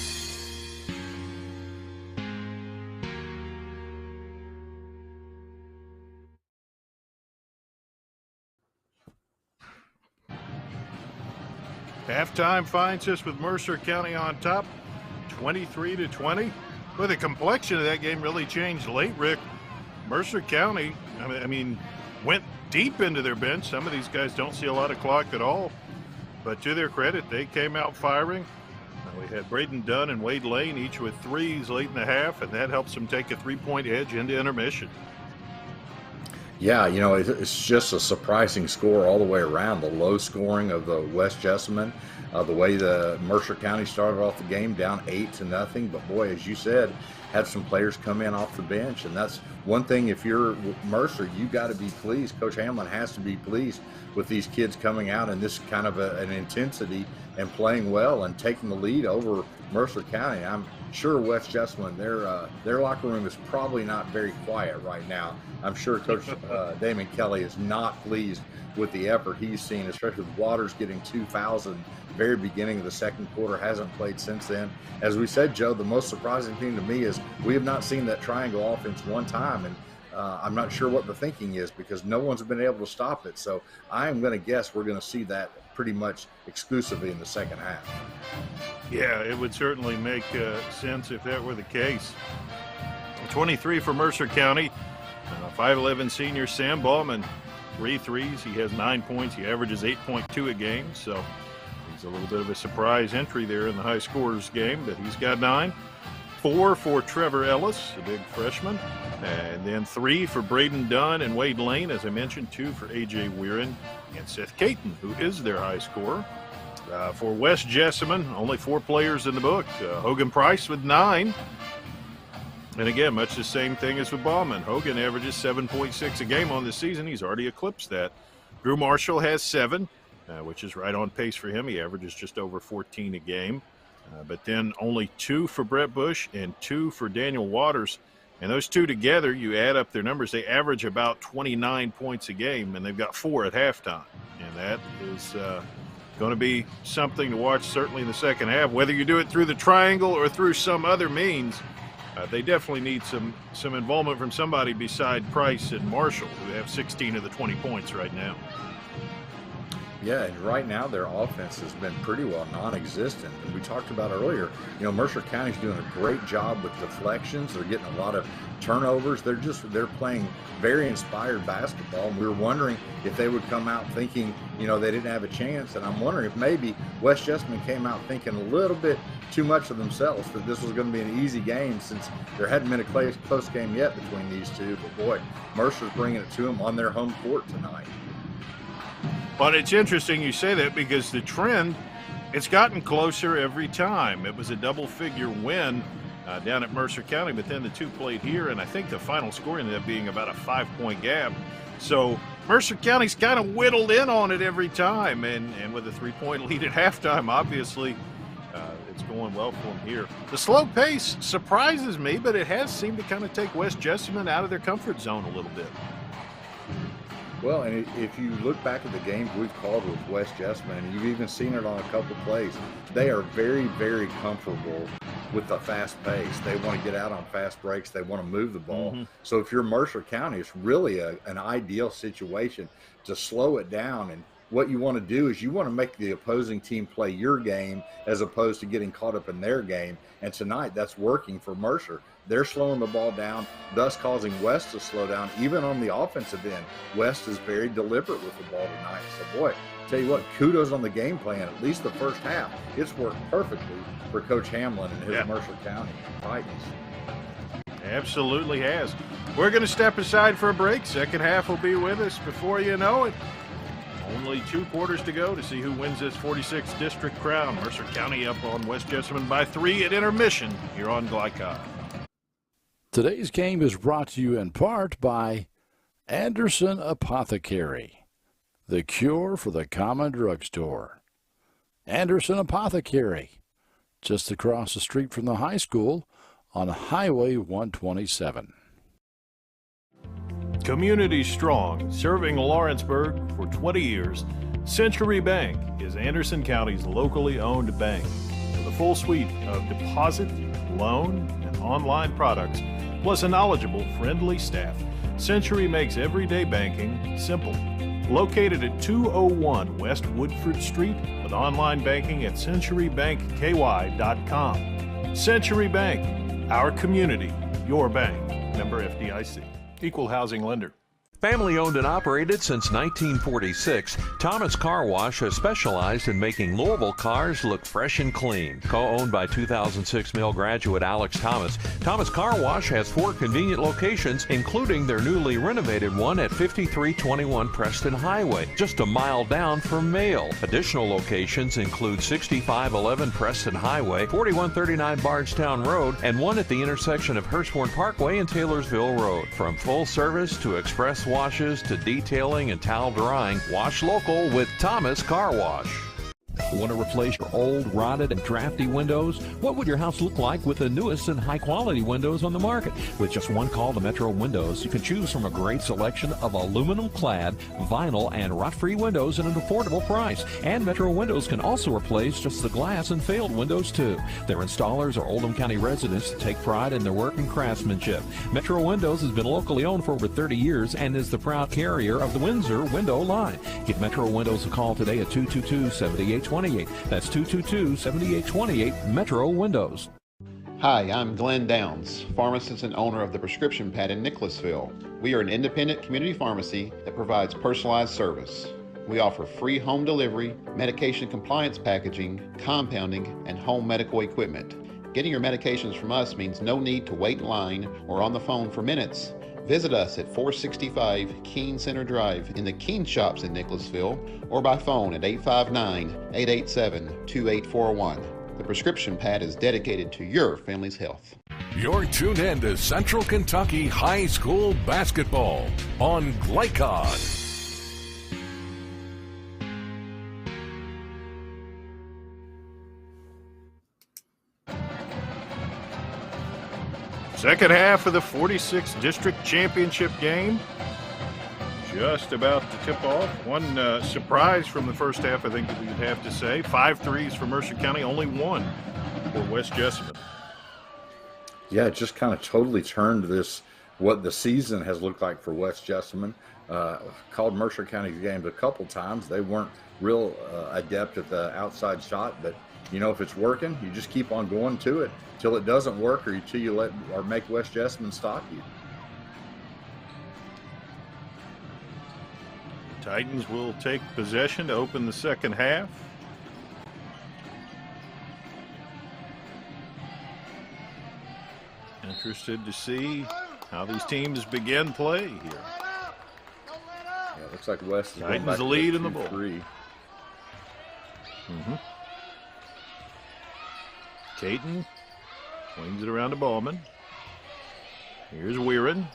Halftime finds us with Mercer County on top, 23-20. Well, the complexion of that game really changed late, Rick. Mercer County, I mean, went deep into their bench. Some of these guys don't see a lot of clock at all. But to their credit, they came out firing. We had Braden Dunn and Wade Lane each with threes late in the half, and that helps them take a 3-point edge into intermission.
Yeah, you know, it's just a surprising score all the way around. The low scoring of the West Jessamine, the way the Mercer County started off the game down 8-0. But boy, as you said, had some players come in off the bench, and that's one thing. If you're Mercer, you got to be pleased. Coach Hamlin has to be pleased with these kids coming out in this kind of an intensity and playing well and taking the lead over Mercer County. I'm sure West Jessamine, their locker room is probably not very quiet right now. I'm sure Coach Damon Kelly is not pleased with the effort he's seen, especially with Waters getting 2 fouls in the very beginning of the second quarter, hasn't played since then. As we said, Joe, the most surprising thing to me is we have not seen that triangle offense one time, and I'm not sure what the thinking is because no one's been able to stop it. So I'm going to guess we're going to see that pretty much exclusively in the second half.
Yeah, it would certainly make sense if that were the case. 23 for Mercer County, 5'11 senior Sam Ballman, 3 threes. He has 9 points. He averages 8.2 a game, so he's a little bit of a surprise entry there in the high scorers game, but he's got 9. 4 for Trevor Ellis, a big freshman, and then 3 for Braden Dunn and Wade Lane, as I mentioned, 2 for A.J. Weirin and Seth Caton, who is their high scorer. For West Jessamine, only 4 players in the book. Hogan Price with 9. And again, much the same thing as with Bauman. Hogan averages 7.6 a game on the season. He's already eclipsed that. Drew Marshall has 7, which is right on pace for him. He averages just over 14 a game. But then only 2 for Brett Bush and 2 for Daniel Waters. And those two together, you add up their numbers, they average about 29 points a game, and they've got 4 at halftime. And that is going to be something to watch certainly in the second half. Whether you do it through the triangle or through some other means, they definitely need some involvement from somebody beside Price and Marshall, who have 16 of the 20 points right now.
Yeah, and right now their offense has been pretty well non-existent. And we talked about earlier, Mercer County's doing a great job with deflections. They're getting a lot of turnovers. They're playing very inspired basketball. And we were wondering if they would come out thinking, they didn't have a chance. And I'm wondering if maybe West Jessamine came out thinking a little bit too much of themselves, that this was going to be an easy game since there hadn't been a close game yet between these two. But boy, Mercer's bringing it to them on their home court tonight.
But it's interesting you say that because the trend, it's gotten closer every time. It was a double-figure win down at Mercer County, but then the two played here, and I think the final score ended up being about a 5-point gap. So Mercer County's kind of whittled in on it every time, and with a 3-point lead at halftime, obviously, it's going well for them here. The slow pace surprises me, but it has seemed to kind of take West Jessamine out of their comfort zone a little bit.
Well, and if you look back at the games we've called with West Jessamine, and you've even seen it on a couple plays, they are very, very comfortable with the fast pace. They want to get out on fast breaks. They want to move the ball. Mm-hmm. So if you're Mercer County, it's really an ideal situation to slow it down. And what you want to do is you want to make the opposing team play your game as opposed to getting caught up in their game. And tonight, that's working for Mercer. They're slowing the ball down, thus causing West to slow down. Even on the offensive end, West is very deliberate with the ball tonight. So, boy, tell you what, kudos on the game plan, at least the first half. It's worked perfectly for Coach Hamlin and his Mercer County Titans.
Absolutely has. We're going to step aside for a break. Second half will be with us before you know it. Only 2 quarters to go to see who wins this 46th district crown. Mercer County up on West Jessamine by 3 at intermission here on Glycod.
Today's game is brought to you in part by Anderson Apothecary, the cure for the common drugstore. Anderson Apothecary, just across the street from the high school on Highway 127.
Community strong, serving Lawrenceburg for 20 years, Century Bank is Anderson County's locally owned bank. With a full suite of deposit, loan, and online products, plus a knowledgeable, friendly staff, Century makes everyday banking simple. Located at 201 West Woodford Street with online banking at centurybankky.com. Century Bank, our community, your bank. Member FDIC. Equal housing lender.
Family owned and operated since 1946, Thomas Car Wash has specialized in making Louisville cars look fresh and clean. Co-owned by 2006 Mill graduate Alex Thomas, Thomas Car Wash has 4 convenient locations, including their newly renovated one at 5321 Preston Highway, just a mile down from Mail. Additional locations include 6511 Preston Highway, 4139 Bardstown Road, and one at the intersection of Hurstbourne Parkway and Taylorsville Road. From full service to express washes to detailing and towel drying, wash local with Thomas Car Wash.
Want to replace your old, rotted, and drafty windows? What would your house look like with the newest and high-quality windows on the market? With just one call to Metro Windows, you can choose from a great selection of aluminum-clad, vinyl, and rot-free windows at an affordable price. And Metro Windows can also replace just the glass and failed windows, too. Their installers are Oldham County residents that take pride in their work and craftsmanship. Metro Windows has been locally owned for over 30 years and is the proud carrier of the Windsor window line. Give Metro Windows a call today at 222-7828. That's 222-7828, Metro Windows.
Hi, I'm Glenn Downs, pharmacist and owner of the Prescription Pad in Nicholasville. We are an independent community pharmacy that provides personalized service. We offer free home delivery, medication compliance packaging, compounding, and home medical equipment. Getting your medications from us means no need to wait in line or on the phone for minutes. Visit us at 465 Keene Center Drive in the Keene Shops in Nicholasville or by phone at 859-887-2841. The Prescription Pad is dedicated to your family's health.
You're tuned in to Central Kentucky High School Basketball on Glycod.
Second half of the 46th District Championship game. Just about to tip off. One surprise from the first half, I think we'd have to say. 5 threes for Mercer County, only 1 for West Jessamine.
Yeah, it just kind of totally turned this, what the season has looked like for West Jessamine. Called Mercer County's games a couple times. They weren't real adept at the outside shot, but you know, if it's working, you just keep on going to it till it doesn't work, or till you let or make West Jessamine stop you.
Titans will take possession to open the second half. Interested to see how these teams begin play here.
Yeah, it looks like West is
Titans
going back
the
to
lead
the
in the ball.
2-3.
Caton swings it around to Ballman. Here's Weirin.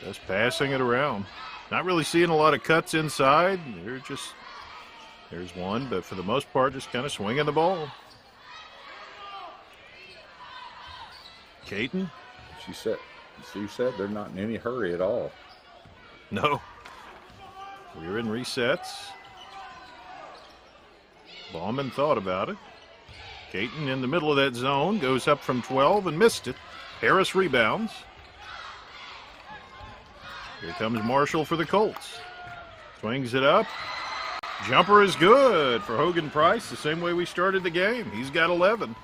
Just passing it around. Not really seeing a lot of cuts inside. There's one, but for the most part, just kind of swinging the ball. Caton.
She said they're not in any hurry at all.
No. Weirin resets. Ballman thought about it. Caton in the middle of that zone, goes up from 12 and missed it. Harris rebounds. Here comes Marshall for the Colts. Swings it up. Jumper is good for Hogan Price, the same way we started the game. He's got 11.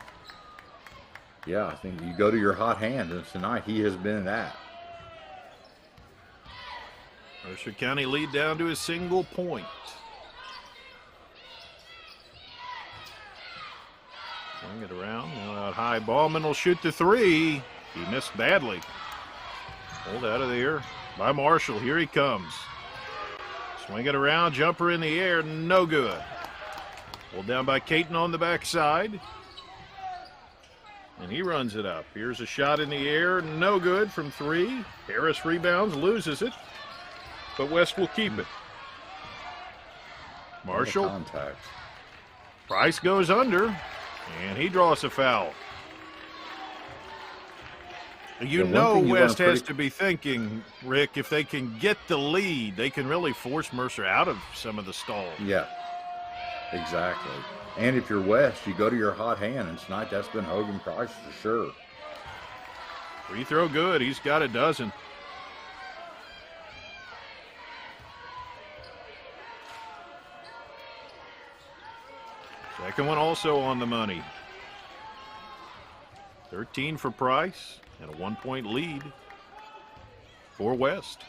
Yeah, I think you go to your hot hand, and tonight he has been that.
Mercer County lead down to a single point. Swing it around, now out high. Ballman will shoot the three. He missed badly. Pulled out of there by Marshall. Here he comes. Swing it around, jumper in the air, no good. Pulled down by Caton on the backside. And he runs it up. Here's a shot in the air, no good from 3. Harris rebounds, loses it. But West will keep it. Marshall.
Contact.
Price goes under, and he draws a foul. You know West has to be thinking, Rick, if they can get the lead, they can really force Mercer out of some of the stalls.
Yeah, exactly. And if you're West, you go to your hot hand, and tonight that's been Hogan Price for sure.
Free throw good. He's got a dozen. Second one also on the money. 13 for Price and a 1-point lead for West.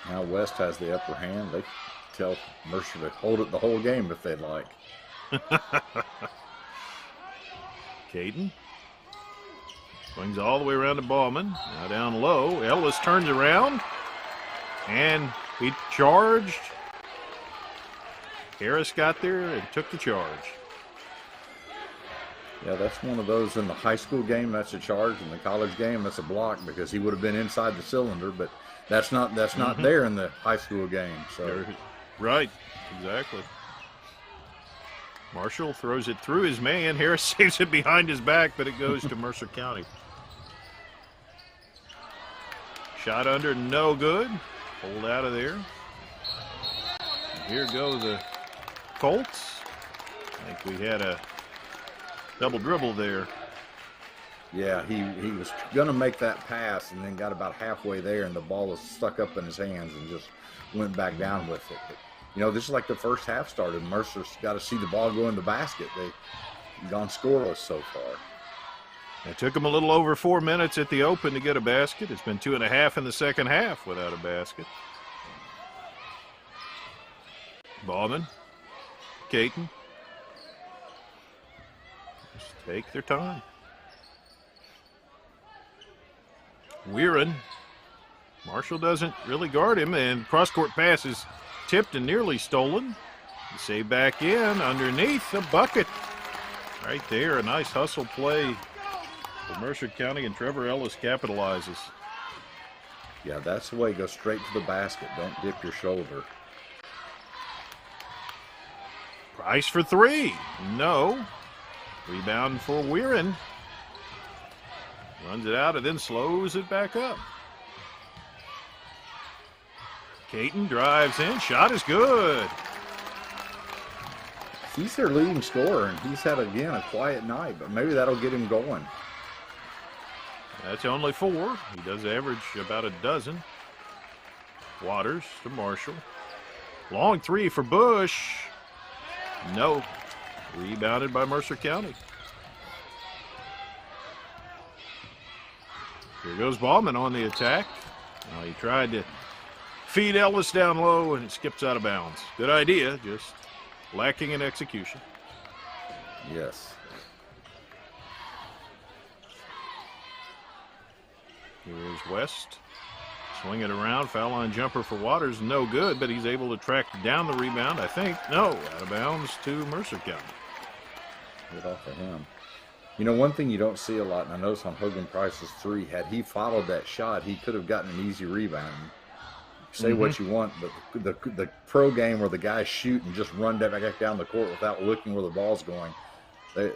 Now West has the upper hand. They tell Mercer to hold it the whole game if they'd like.
Caton swings all the way around to Ballman. Now down low. Ellis turns around, and he charged. Harris got there and took the charge.
Yeah, that's one of those in the high school game, that's a charge. In the college game, that's a block because he would have been inside the cylinder, but that's not there in the high school game. So
right, exactly. Marshall throws it through his man. Harris saves it behind his back, but it goes to Mercer County. Shot under, no good. Pulled out of there. And here go the Colts. I think we had a double dribble there.
Yeah, he was going to make that pass and then got about halfway there, and the ball was stuck up in his hands and just went back down with it. But, you know, this is like the first half started. Mercer's got to see the ball go in the basket. They've gone scoreless so far.
It took them a little over 4 minutes at the open to get a basket. It's been 2.5 in the second half without a basket. Ballman, Caton. Just take their time. Weirin. Marshall doesn't really guard him, and cross-court pass is tipped and nearly stolen. Save back in, underneath the bucket. Right there, a nice hustle play for Mercer County, and Trevor Ellis capitalizes.
Yeah, that's the way. Go straight to the basket. Don't dip your shoulder.
Price for three. No. Rebound for Weirin. Runs it out and then slows it back up. Caton drives in. Shot is good.
He's their leading scorer, and he's had, again, a quiet night, but maybe that'll get him going.
That's only 4. He does average about a dozen. Waters to Marshall. Long three for Bush. No. Rebounded by Mercer County. Here goes Ballman on the attack. He tried to feed Ellis down low, and it skips out of bounds. Good idea, just lacking in execution.
Yes.
Here's West. Swing it around. Foul line jumper for Waters. No good, but he's able to track down the rebound, I think. No, out of bounds to Mercer County.
Good off of him. You know, one thing you don't see a lot, and I noticed on Hogan Price's three, had he followed that shot, he could have gotten an easy rebound. Say what you want, but the pro game where the guys shoot and just run back down the court without looking where the ball's going, they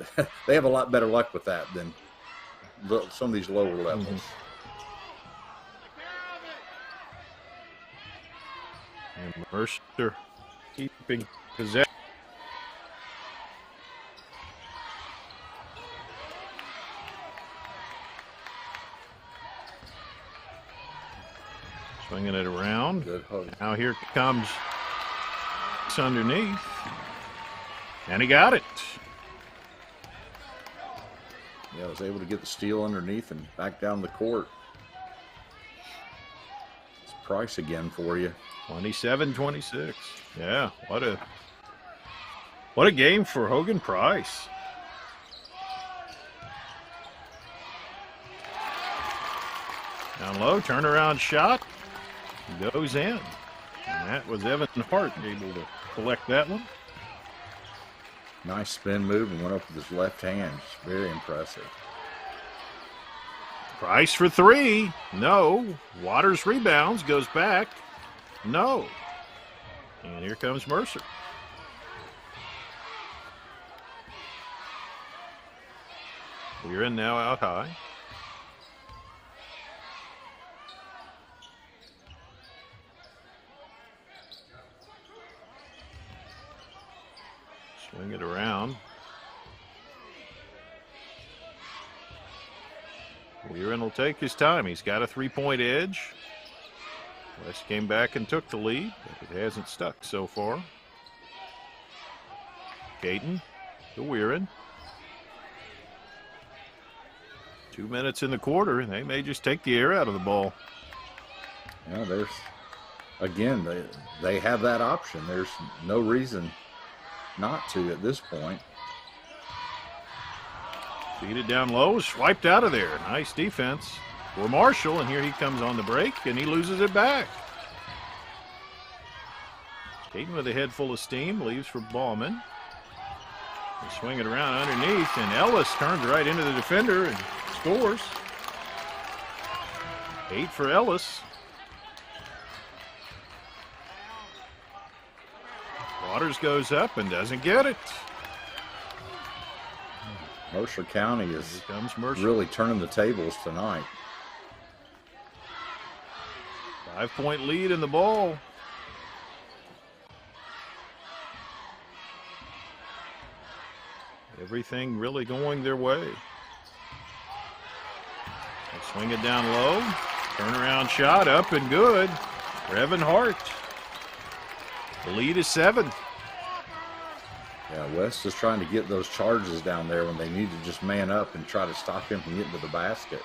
have a lot better luck with that than some of these lower levels.
And Mercer keeping possession. Swinging it around.
Good hook.
Now here comes underneath. And he got it.
Yeah, I was able to get the steal underneath and back down the court. It's Price again for you.
27-26. Yeah, what a game for Hogan Price. Down low, turnaround shot. Goes in. And that was Evan Hart able to collect that one.
Nice spin move and went up with his left hand. Very impressive.
Price for three. No. Waters rebounds, goes back. No. And here comes Mercer. Weirin now out high. Swing it around. Weirin will take his time. He's got a three-point edge. West came back and took the lead, but it hasn't stuck so far. Caton to Weirin. 2 minutes in the quarter, and they may just take the air out of the ball.
Yeah, they have that option. There's no reason not to at this point.
Feed it down low, swiped out of there. Nice defense for Marshall, and here he comes on the break, and he loses it back. Caton with a head full of steam, leaves for Ballman. They swing it around underneath, and Ellis turns right into the defender and scores. 8 for Ellis. Waters goes up and doesn't get it.
Mercer County is
Mercer.
really turning the tables tonight.
5-point lead in the ball. Everything really going their way. They swing it down low. Turnaround shot up and good for Evan Hart. The lead is 7.
Yeah, West is trying to get those charges down there when they need to just man up and try to stop him from getting to the basket.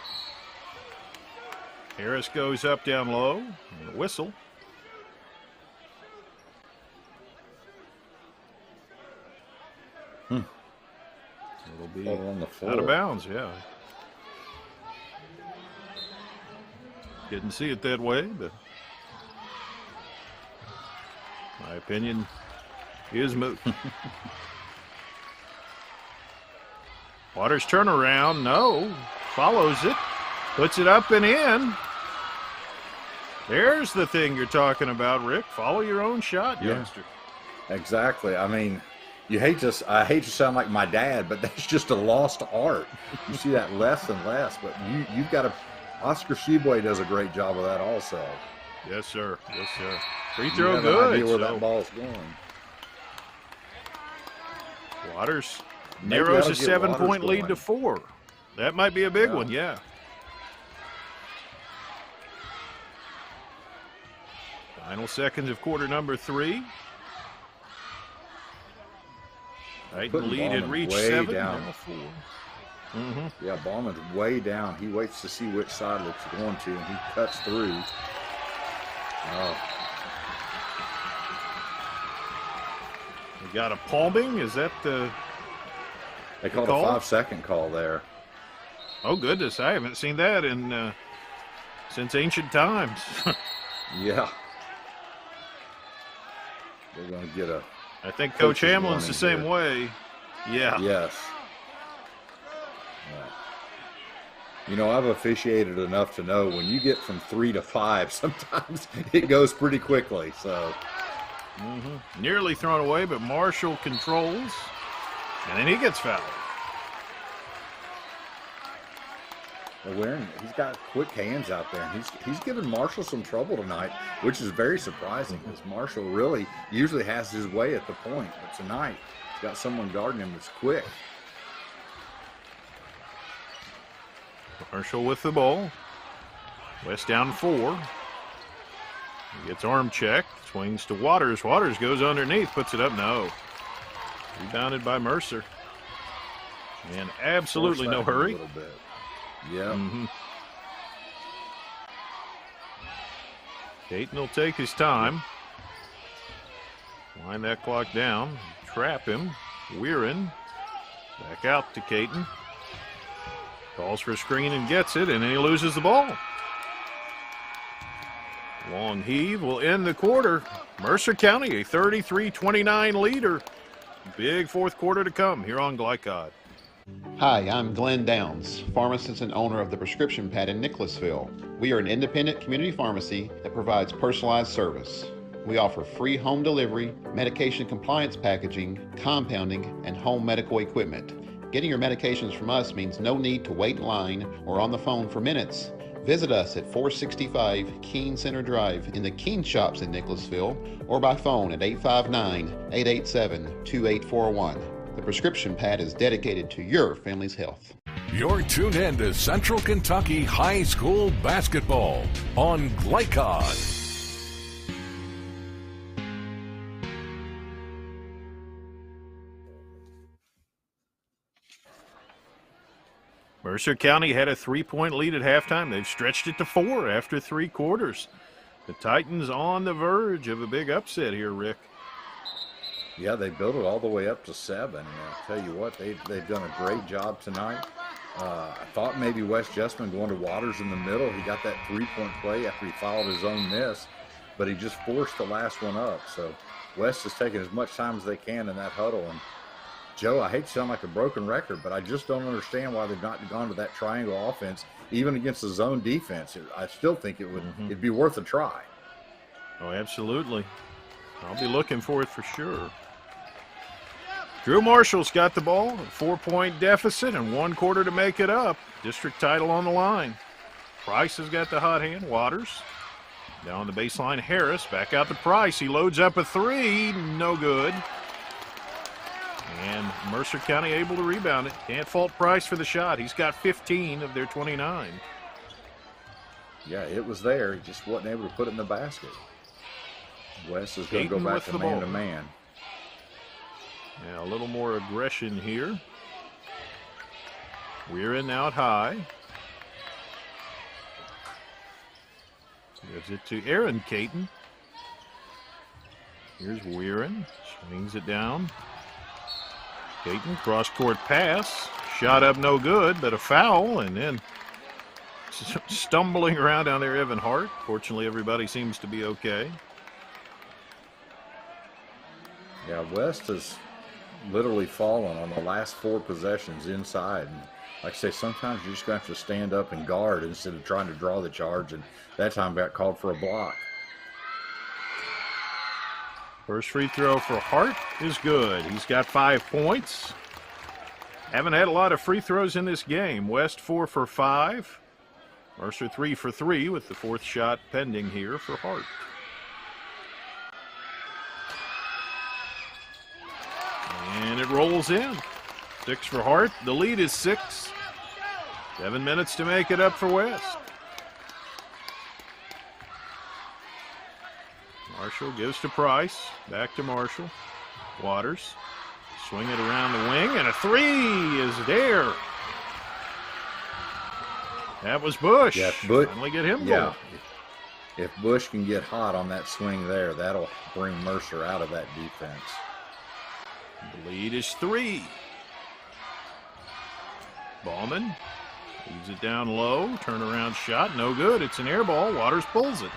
Harris goes up down low. And a whistle. It'll be
on the floor.
Out of bounds, yeah. Didn't see it that way, but my opinion is moot. Waters turnaround, no. Follows it, puts it up and in. There's the thing you're talking about, Rick. Follow your own shot, youngster.
Exactly. I mean, I hate to sound like my dad, but that's just a lost art. You see that less and less, but you've got to. Oscar Sheboy does a great job of that also.
Yes, sir. Yes, sir. Free throw
you
good.
Idea where that ball's going.
Waters narrows a 7-point lead to 4. That might be a big one, yeah. Final seconds of quarter number 3. Titan lead had reached 7.
Down.
Now 4.
Yeah, Ballman's way down. He waits to see which side it's going to, and he cuts through. Oh.
We got a palming. Is that the
They called a 5-second call there.
Oh, goodness. I haven't seen that in since ancient times.
Yeah. They're going to get a...
I think Coach Hamlin's the same way. Yeah.
Yes. You know, I've officiated enough to know when you get from 3 to 5, sometimes it goes pretty quickly. So,
Nearly thrown away, but Marshall controls, and then he gets fouled.
He's got quick hands out there, and he's giving Marshall some trouble tonight, which is very surprising because Marshall really usually has his way at the point, but tonight he's got someone guarding him that's quick.
Marshall with the ball. West down 4. He gets arm checked. Swings to Waters. Waters goes underneath. Puts it up. No. Rebounded by Mercer. And absolutely no hurry.
A little bit. Yeah.
Caton will take his time. Wind that clock down. Trap him. Weirin. Back out to Caton. Calls for a screen and gets it, and then he loses the ball. Long heave will end the quarter. Mercer County, a 33-29 leader. Big fourth quarter to come here on Glycod.
Hi, I'm Glenn Downs, pharmacist and owner of the Prescription Pad in Nicholasville. We are an independent community pharmacy that provides personalized service. We offer free home delivery, medication compliance packaging, compounding, and home medical equipment. Getting your medications from us means no need to wait in line or on the phone for minutes. Visit us at 465 Keene Center Drive in the Keene Shops in Nicholasville or by phone at 859-887-2841. The Prescription Pad is dedicated to your family's health.
You're tuned in to Central Kentucky High School Basketball on Glycod.
Mercer County had a 3-point lead at halftime. They've stretched it to 4 after 3 quarters. The Titans on the verge of a big upset here, Rick.
Yeah, they built it all the way up to 7. And I'll tell you what, they've done a great job tonight. I thought maybe West Jessamine going to Waters in the middle. He got that 3-point play after he fouled his own miss, but he just forced the last one up. So West is taking as much time as they can in that huddle, and Joe, I hate to sound like a broken record, but I just don't understand why they've not gone to that triangle offense, even against the zone defense. I still think it'd be worth a try.
Oh, absolutely. I'll be looking for it for sure. Drew Marshall's got the ball, a 4-point deficit, and 1 quarter to make it up. District title on the line. Price has got the hot hand. Waters down the baseline. Harris back out to Price. He loads up a 3. No good. And Mercer County able to rebound it. Can't fault Price for the shot. He's got 15 of their 29.
Yeah, it was there. He just wasn't able to put it in the basket. West is going to go back to man-to-man.
Yeah, a little more aggression here. Weirin out high. Gives it to Aaron Caton. Here's Weirin. Swings it down. Caton, cross-court pass. Shot up no good, but a foul, and then stumbling around down there, Evan Hart. Fortunately, everybody seems to be okay.
Yeah, West has literally fallen on the last 4 possessions inside. And like I say, sometimes you're just going to have to stand up and guard instead of trying to draw the charge, and that time got called for a block.
First free throw for Hart is good. He's got 5 points. Haven't had a lot of free throws in this game. West 4 for 5. Mercer 3 for 3 with the 4th shot pending here for Hart. And it rolls in. 6 for Hart. The lead is 6. 7 minutes to make it up for West. Marshall gives to Price. Back to Marshall. Waters. Swing it around the wing, and a 3 is there. That was Bush.
Yeah,
finally get him going.
If Bush can get hot on that swing there, that'll bring Mercer out of that defense.
The lead is 3. Ballman leaves it down low. Turnaround shot. No good. It's an air ball. Waters pulls it.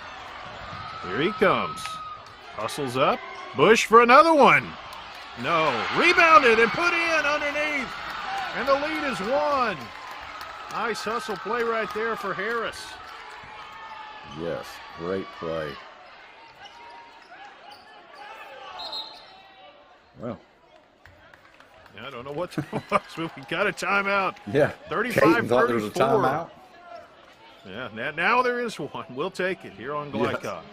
Here he comes. Hustles up. Bush for another one. No. Rebounded and put in underneath. And the lead is 1. Nice hustle play right there for Harris.
Yes, great play. Well,
I don't know what to do. We got a timeout.
Yeah.
35-34.
Thought there was a timeout.
Yeah, now there is one. We'll take it here on Glycod.
Yes.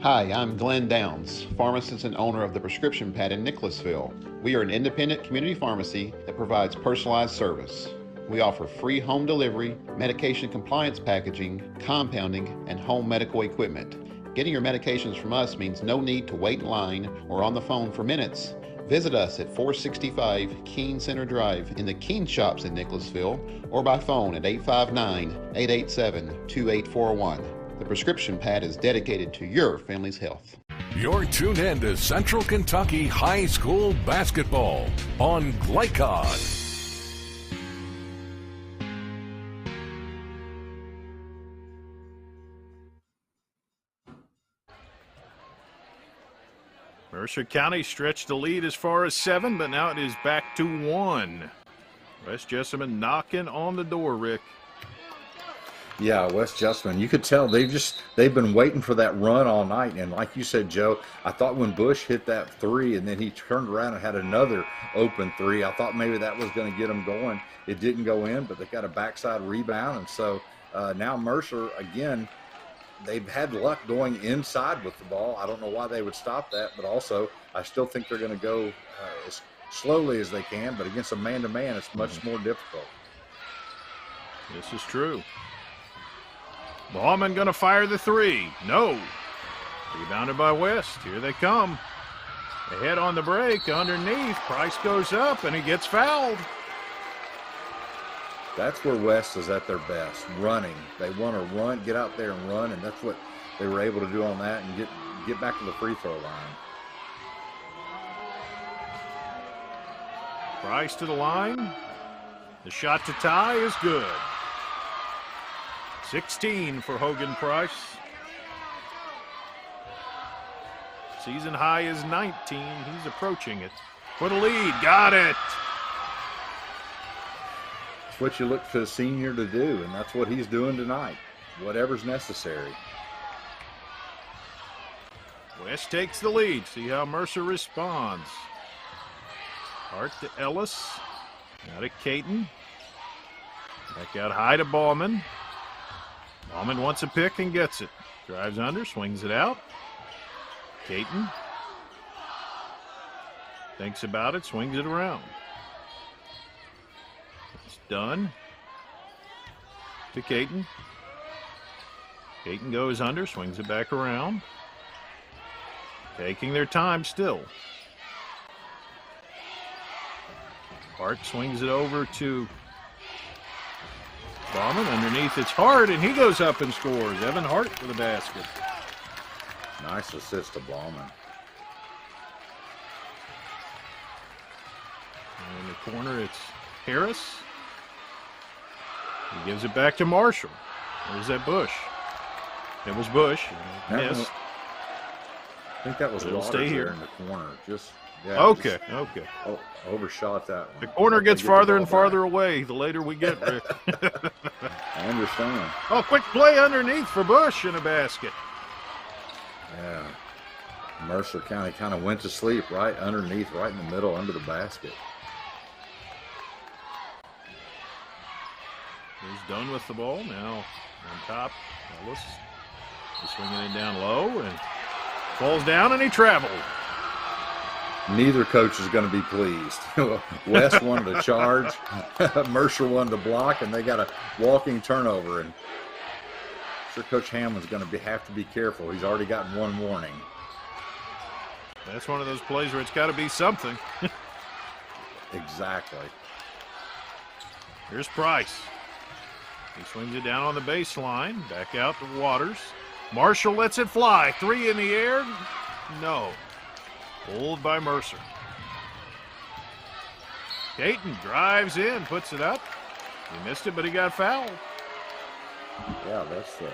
Hi, I'm Glenn Downs, pharmacist and owner of the Prescription Pad in Nicholasville. We are an independent community pharmacy that provides personalized service. We offer free home delivery, medication compliance packaging, compounding, and home medical equipment. Getting your medications from us means no need to wait in line or on the phone for minutes. Visit us at 465 Keene Center Drive in the Keene Shops in Nicholasville or by phone at 859-887-2841. The Prescription Pad is dedicated to your family's health.
You're tuned in to Central Kentucky High School Basketball on Glycod.
Mercer County stretched the lead as far as 7, but now it is back to 1. West Jessamine knocking on the door, Rick.
Yeah, West Jessamine, you could tell they've been waiting for that run all night. And like you said, Joe, I thought when Bush hit that 3 and then he turned around and had another open 3, I thought maybe that was going to get them going. It didn't go in, but they got a backside rebound. And so now Mercer, again, they've had luck going inside with the ball. I don't know why they would stop that, but also I still think they're going to go as slowly as they can. But against a man-to-man, it's much more difficult.
This is true. Ballman going to fire the 3. No. Rebounded by West. Here they come. Ahead on the break. Underneath. Price goes up, and he gets fouled.
That's where West is at their best, running. They want to run, get out there and run, and that's what they were able to do on that and get back to the free throw line.
Price to the line. The shot to tie is good. 16 for Hogan Price. Season high is 19. He's approaching it. for the lead. Got it.
It's what you look for the senior to do, and that's what he's doing tonight. Whatever's necessary.
West takes the lead. See how Mercer responds. Hart to Ellis. Now to Caton. Back out high to Ballman. Ballman wants a pick and gets it. Drives under, swings it out. Caton thinks about it, swings it around. It's done. To Caton. Caton goes under, swings it back around. Taking their time still. Hart swings it over to Bauman. Underneath it's Hart, and he goes up and scores. Evan Hart for the basket.
Nice assist to Bauman.
And in the corner it's Harris. He gives it back to Marshall. There's that Bush. It was Bush. Missed.
I think that was
It'll
Waters
stay here
there in the corner.
Okay.
Overshot that one.
The corner gets farther and farther away the later we get, Rick.
I understand.
Oh, quick play underneath for Bush in a basket.
Yeah. Mercer County kind of went to sleep right underneath, right in the middle, under the basket.
He's done with the ball. Now on top, Ellis is swinging it down low and falls down, and he traveled.
Neither coach is going to be pleased. West wanted to charge, Mercer wanted to block, and they got a walking turnover. And sure, Coach Hamlin's going to have to be careful. He's already gotten one warning.
That's one of those plays where it's got to be something.
Exactly.
Here's Price. He swings it down on the baseline. Back out to Waters. Marshall lets it fly. 3 in the air. No. Pulled by Mercer. Caton drives in, puts it up. He missed it, but he got fouled.
Yeah, that's a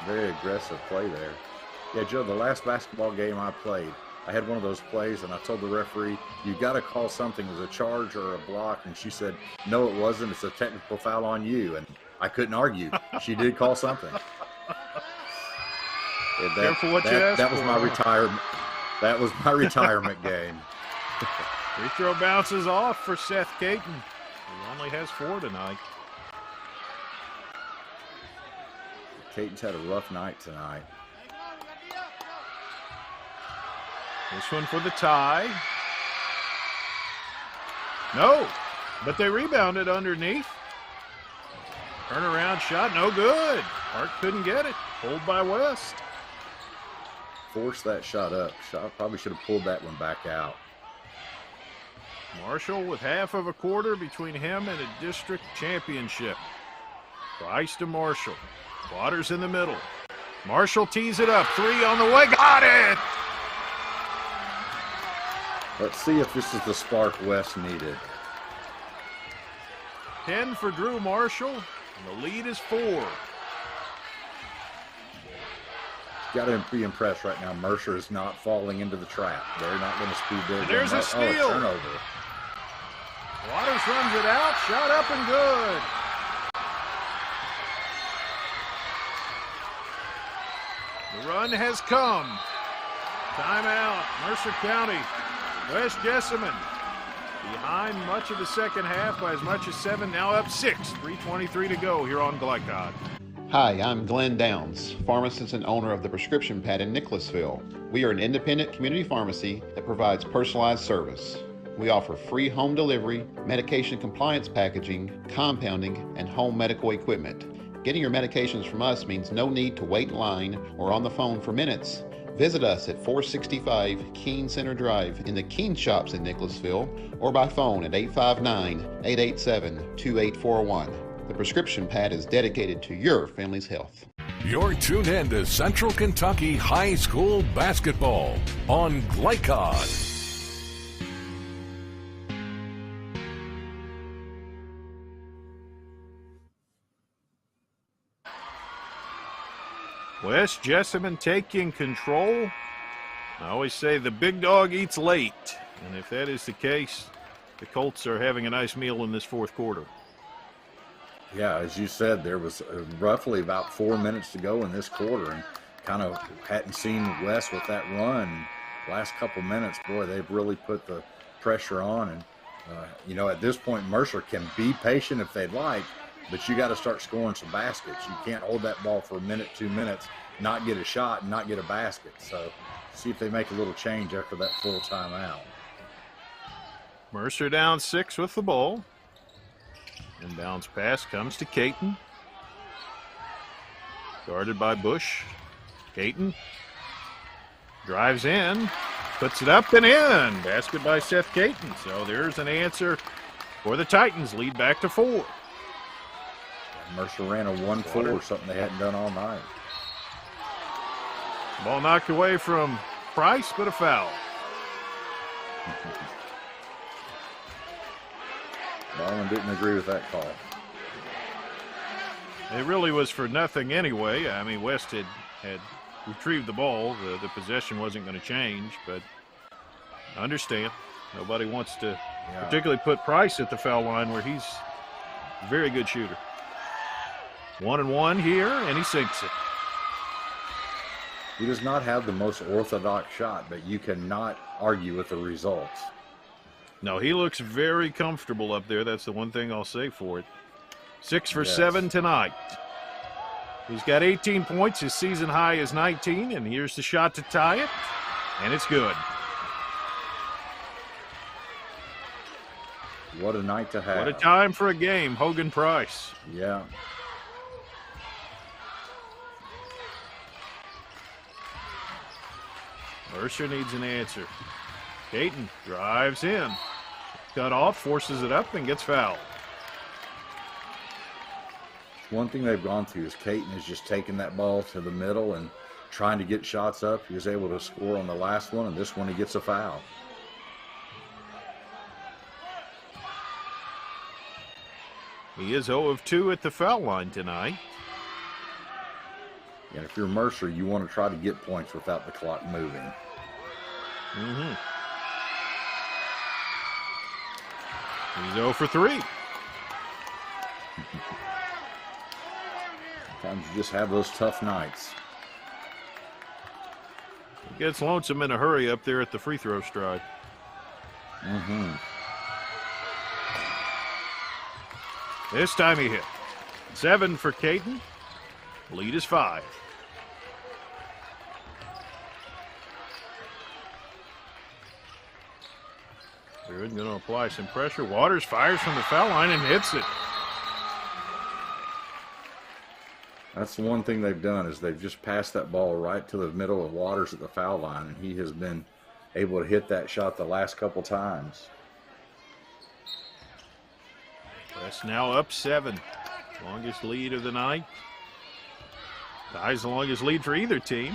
very aggressive play there. Yeah, Joe, the last basketball game I played, I had one of those plays, and I told the referee, you got to call something as a charge or a block. And she said, no, it wasn't. It's a technical foul on you. And I couldn't argue. She did call something.
Careful what you ask
that was
for.
my retirement. That was my retirement game.
Free throw bounces off for Seth Caton. He only has 4 tonight.
Caton's had a rough night tonight.
This one for the tie. No, but they rebounded underneath. Turnaround shot, no good. Hart couldn't get it. Pulled by West.
Forced that shot up. Probably should have pulled that one back out.
Marshall with half of a quarter between him and a district championship. Price to Marshall. Waters in the middle. Marshall tees it up. 3 on the way. Got it!
Let's see if this is the spark West needed.
10 for Drew Marshall, and the lead is 4.
Got to be impressed right now. Mercer is not falling into the trap. They're not going to speed their game.
There's a steal.
Oh, a turnover.
Waters runs it out. Shot up and good. The run has come. Timeout. Mercer County. West Jessamine behind much of the second half by as much as 7. Now up 6. 3:23 to go here on Glycod.
Hi, I'm Glenn Downs, pharmacist and owner of the Prescription Pad in Nicholasville. We are an independent community pharmacy that provides personalized service. We offer free home delivery, medication compliance packaging, compounding, and home medical equipment. Getting your medications from us means no need to wait in line or on the phone for minutes. Visit us at 465 Keene Center Drive in the Keene Shops in Nicholasville or by phone at 859-887-2841. The Prescription Pad is dedicated to your family's health.
You're tuned in to Central Kentucky High School Basketball on Glycod.
West Jessamine taking control. I always say the big dog eats late, and if that is the case, the Colts are having a nice meal in this fourth quarter.
Yeah, as you said, there was roughly about 4 minutes to go in this quarter, and kind of hadn't seen West with that run. Last couple minutes, boy, they've really put the pressure on. And, at this point, Mercer can be patient if they'd like, but you got to start scoring some baskets. You can't hold that ball for a minute, 2 minutes, not get a shot, and not get a basket. So see if they make a little change after that full timeout.
Mercer down 6 with the ball. Inbounds pass comes to Caton. Guarded by Bush. Caton drives in, puts it up and in. Basket by Seth Caton. So there's an answer for the Titans. Lead back to 4.
Mercer ran a 1-4, something they hadn't done all night.
Ball knocked away from Price, but a foul.
Ballman didn't agree with that call.
It really was for nothing anyway. I mean, West had retrieved the ball. The possession wasn't going to change, but I understand. Nobody wants to particularly put Price at the foul line where he's a very good shooter. 1-1 here, and he sinks it.
He does not have the most orthodox shot, but you cannot argue with the results.
No, he looks very comfortable up there. That's the one thing I'll say for it. 6 for 7 tonight. He's got 18 points. His season high is 19, and here's the shot to tie it, and it's good.
What a night to have.
What a time for a game, Hogan Price.
Yeah.
Mercer needs an answer. Caton drives in. Cut off, forces it up, and gets fouled.
One thing they've gone through is Caton has just taken that ball to the middle and trying to get shots up. He was able to score on the last one, and this one he gets a foul.
He is 0 of 2 at the foul line tonight.
And if you're Mercer, you want to try to get points without the clock moving.
Mm-hmm. He's 0 for 3.
Sometimes you just have those tough nights.
He gets lonesome in a hurry up there at the free throw stride.
Mm-hmm.
This time he hit. 7 for Caton. Lead is 5. They're going to apply some pressure. Waters fires from the foul line and hits it.
That's the one thing they've done is they've just passed that ball right to the middle of Waters at the foul line, and he has been able to hit that shot the last couple times.
West now up 7. Longest lead of the night. Ties the longest lead for either team.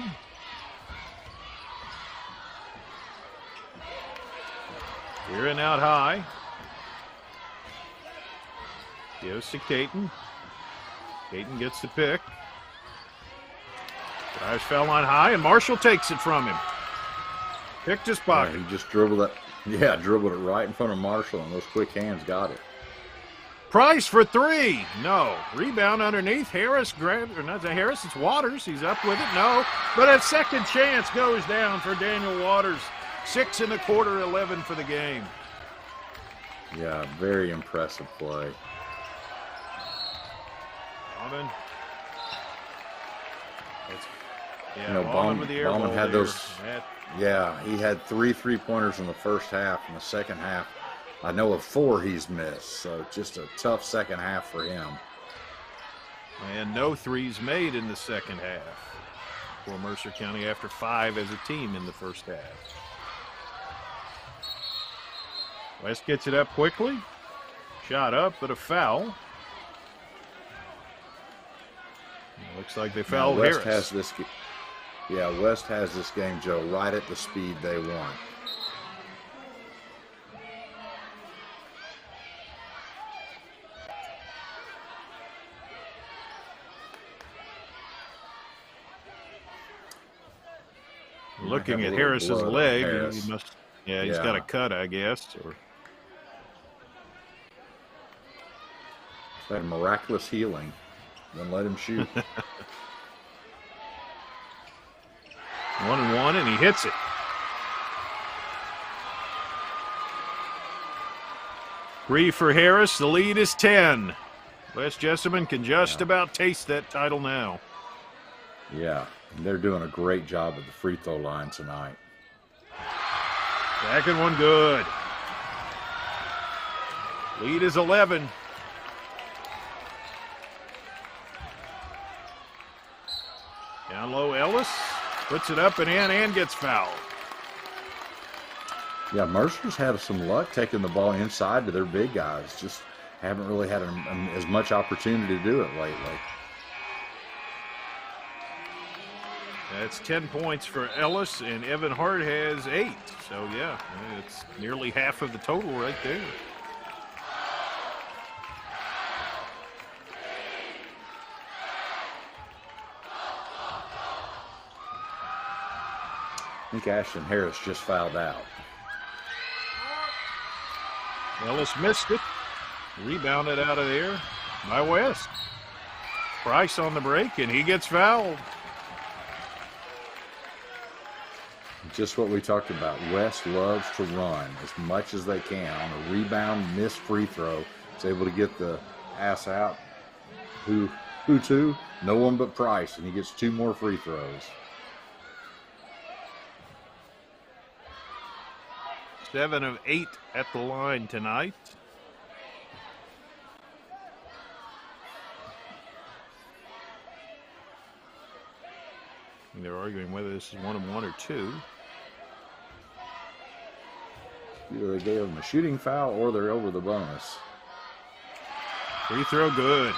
Here and out high. Gives to Caton. Caton gets the pick. Drives foul line high, and Marshall takes it from him. Picked his pocket.
Yeah, he just dribbled it. Yeah, dribbled it right in front of Marshall, and those quick hands got it.
Price for 3. No. Rebound underneath. Harris grabbed, or not Harris, it's Waters. He's up with it. No. But a second chance goes down for Daniel Waters. 6 in the quarter, 11 for the game.
Yeah, very impressive play.
Bauman.
Bauman had those. Yeah, he had 3 3-pointers in the first half. In the second half, I know of 4 he's missed. So just a tough second half for him.
And no threes made in the second half for Mercer County after 5 as a team in the first half. West gets it up quickly. Shot up, but a foul. Looks like they fouled
West
Harris.
West has this game, Joe, right at the speed they want.
looking at Harris's leg.
Harris.
He must, he's got a cut, I guess. Or
He's had a miraculous healing. Then let him shoot.
1-1, and he hits it. 3 for Harris. The lead is 10. West Jessamine can just about taste that title now.
Yeah, they're doing a great job at the free throw line tonight.
Second one good. Lead is 11. Down low, Ellis puts it up and in and gets fouled.
Yeah, Mercer's had some luck taking the ball inside to their big guys. Just haven't really had as much opportunity to do it lately.
That's 10 points for Ellis, and Evan Hart has 8. So, yeah, it's nearly half of the total right there.
I think Ashton Harris just fouled out.
Ellis missed it. Rebounded out of there by West. Price on the break, and he gets fouled.
Just what we talked about. West loves to run as much as they can. On a rebound, missed free throw, is able to get the pass out. Who to? No one but Price, and he gets 2 more free throws.
7 of 8 at the line tonight. And they're arguing whether this is 1-1 or 2.
Either they gave him a shooting foul or they're over the bonus.
Free throw good.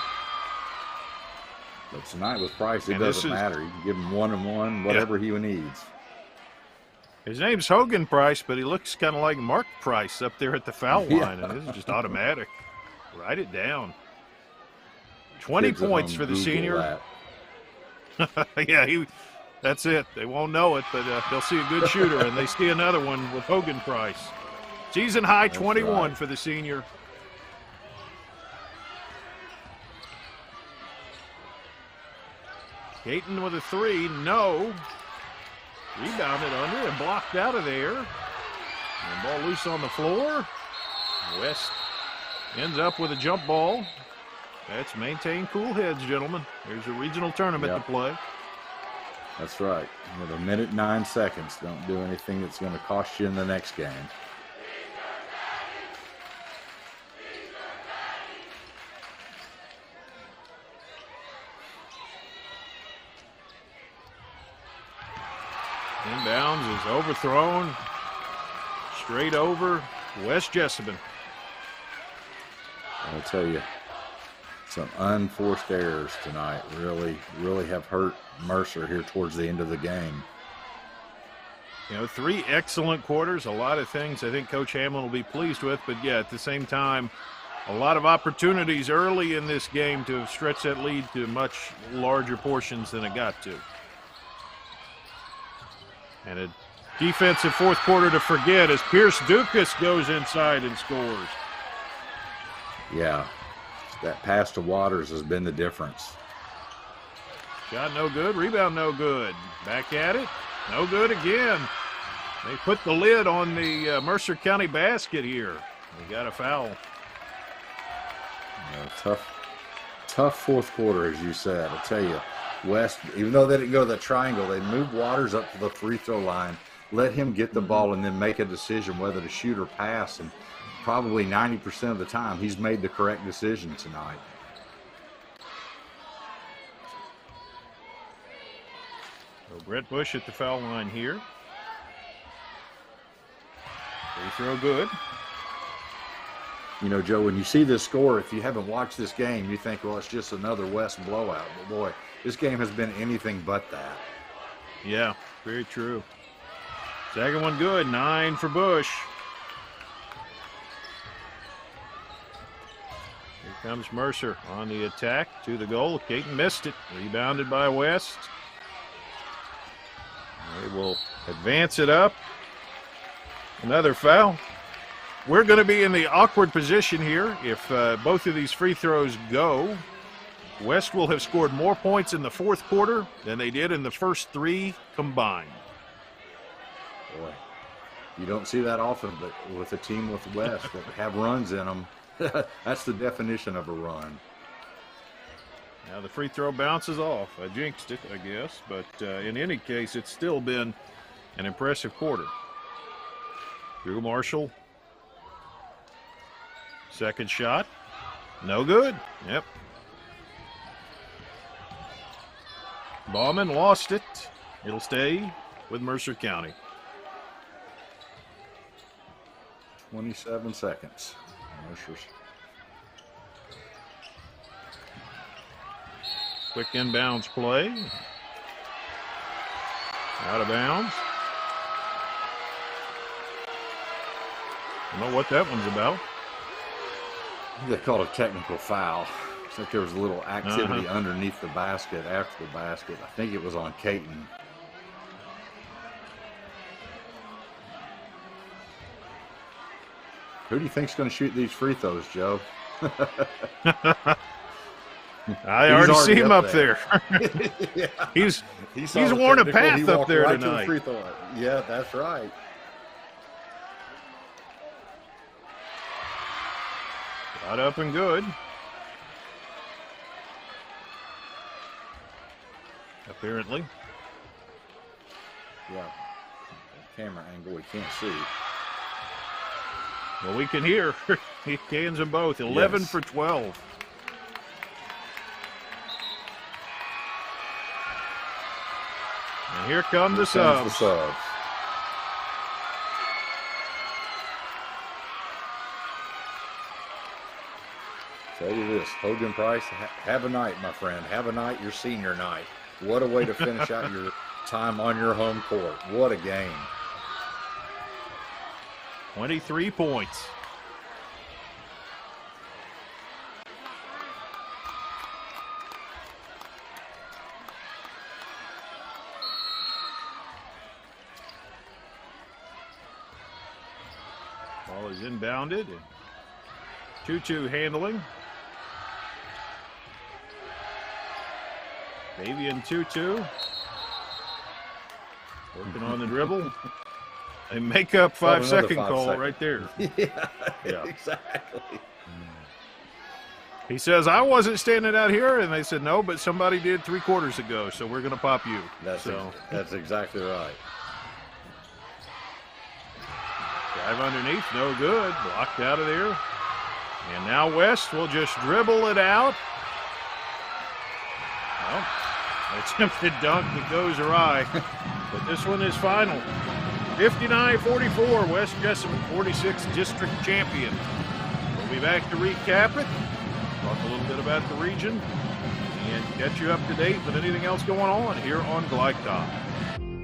But tonight with Price, it doesn't matter. You can give him 1-1, whatever he needs.
His name's Hogan Price, but he looks kind of like Mark Price up there at the foul line, and this is just automatic. Write it down. 20 points for the senior. Yeah, that's it. They won't know it, but they'll see a good shooter, and they see another one with Hogan Price. Season high 21 for the senior. Caton with a 3, no. Rebounded under and blocked out of there. And ball loose on the floor. West ends up with a jump ball. That's maintain cool heads, gentlemen. There's a regional tournament to play.
That's right. With 1 minute 9 seconds, don't do anything that's going to cost you in the next game.
Inbounds is overthrown. Straight over West Jessamine.
I'll tell you, some unforced errors tonight really have hurt Mercer here towards the end of the game.
You know, 3 excellent quarters, a lot of things I think Coach Hamlin will be pleased with, but yeah, at the same time, a lot of opportunities early in this game to have stretched that lead to much larger portions than it got to. And a defensive fourth quarter to forget as Pierce Dukas goes inside and scores.
Yeah, that pass to Waters has been the difference.
Shot no good, rebound no good. Back at it, no good again. They put the lid on the Mercer County basket here. They got a foul.
Yeah, tough fourth quarter, as you said. I'll tell you, West, even though they didn't go to the triangle, they moved Waters up to the free throw line, let him get the ball, and then make a decision whether to shoot or pass. And probably 90% of the time, he's made the correct decision tonight.
So Brett Bush at the foul line here. Free throw good.
You know, Joe, when you see this score, if you haven't watched this game, you think, well, it's just another West blowout. But, boy, this game has been anything but that.
Yeah, very true. Second one good, 9 for Bush. Here comes Mercer on the attack to the goal. Caton missed it. Rebounded by West. They will advance it up. Another foul. We're going to be in the awkward position here. If both of these free throws go, West will have scored more points in the fourth quarter than they did in the first three combined.
Boy, you don't see that often, but with a team with West that have runs in them, that's the definition of a run.
Now the free throw bounces off. I jinxed it, I guess, but in any case, it's still been an impressive quarter. Drew Marshall. Second shot. No good. Yep. Bauman lost it. It'll stay with Mercer County.
27 seconds. Mercer's.
Quick inbounds play. Out of bounds. I don't know what that one's about.
I think they called a technical foul. Looks like there was a little activity underneath the basket, after the basket. I think it was on Caton. Who do you think's going to shoot these free throws, Joe?
I already see him up there.
Yeah.
He's worn a path up there
right
tonight.
To the free throw. Yeah, that's right.
Got up and good. Apparently.
Yeah. Camera angle we can't see.
Well, we can hear. He cans them both. 11 for 12. And here come the subs.
Tell you this, Hogan Price, have a night, my friend. Have a night, your senior night. What a way to finish out your time on your home court. What a game.
23 points. Ball is inbounded. 2-2 handling. Davian 2-2. Working on the dribble. A make-up 5-second call right there.
Yeah, exactly.
He says, I wasn't standing out here, and they said, no, but somebody did 3 quarters ago, so we're going to pop you.
That's exactly right.
Drive underneath, no good. Blocked out of there. And now West will just dribble it out. Well, attempted dunk that goes awry, but this one is final. 59-44, West Jessamine, 46th district champion. We'll be back to recap it, talk a little bit about the region, and get you up to date with anything else going on here on Glycod.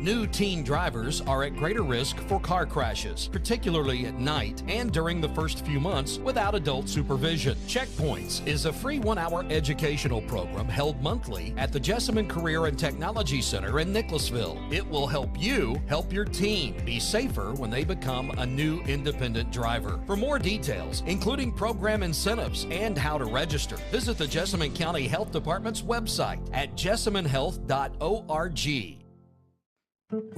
New teen drivers are at greater risk for car crashes, particularly at night and during the first few months without adult supervision. Checkpoints is a free 1-hour educational program held monthly at the Jessamine Career and Technology Center in Nicholasville. It will help you help your teen be safer when they become a new independent driver. For more details, including program incentives and how to register, visit the Jessamine County Health Department's website at jessaminehealth.org.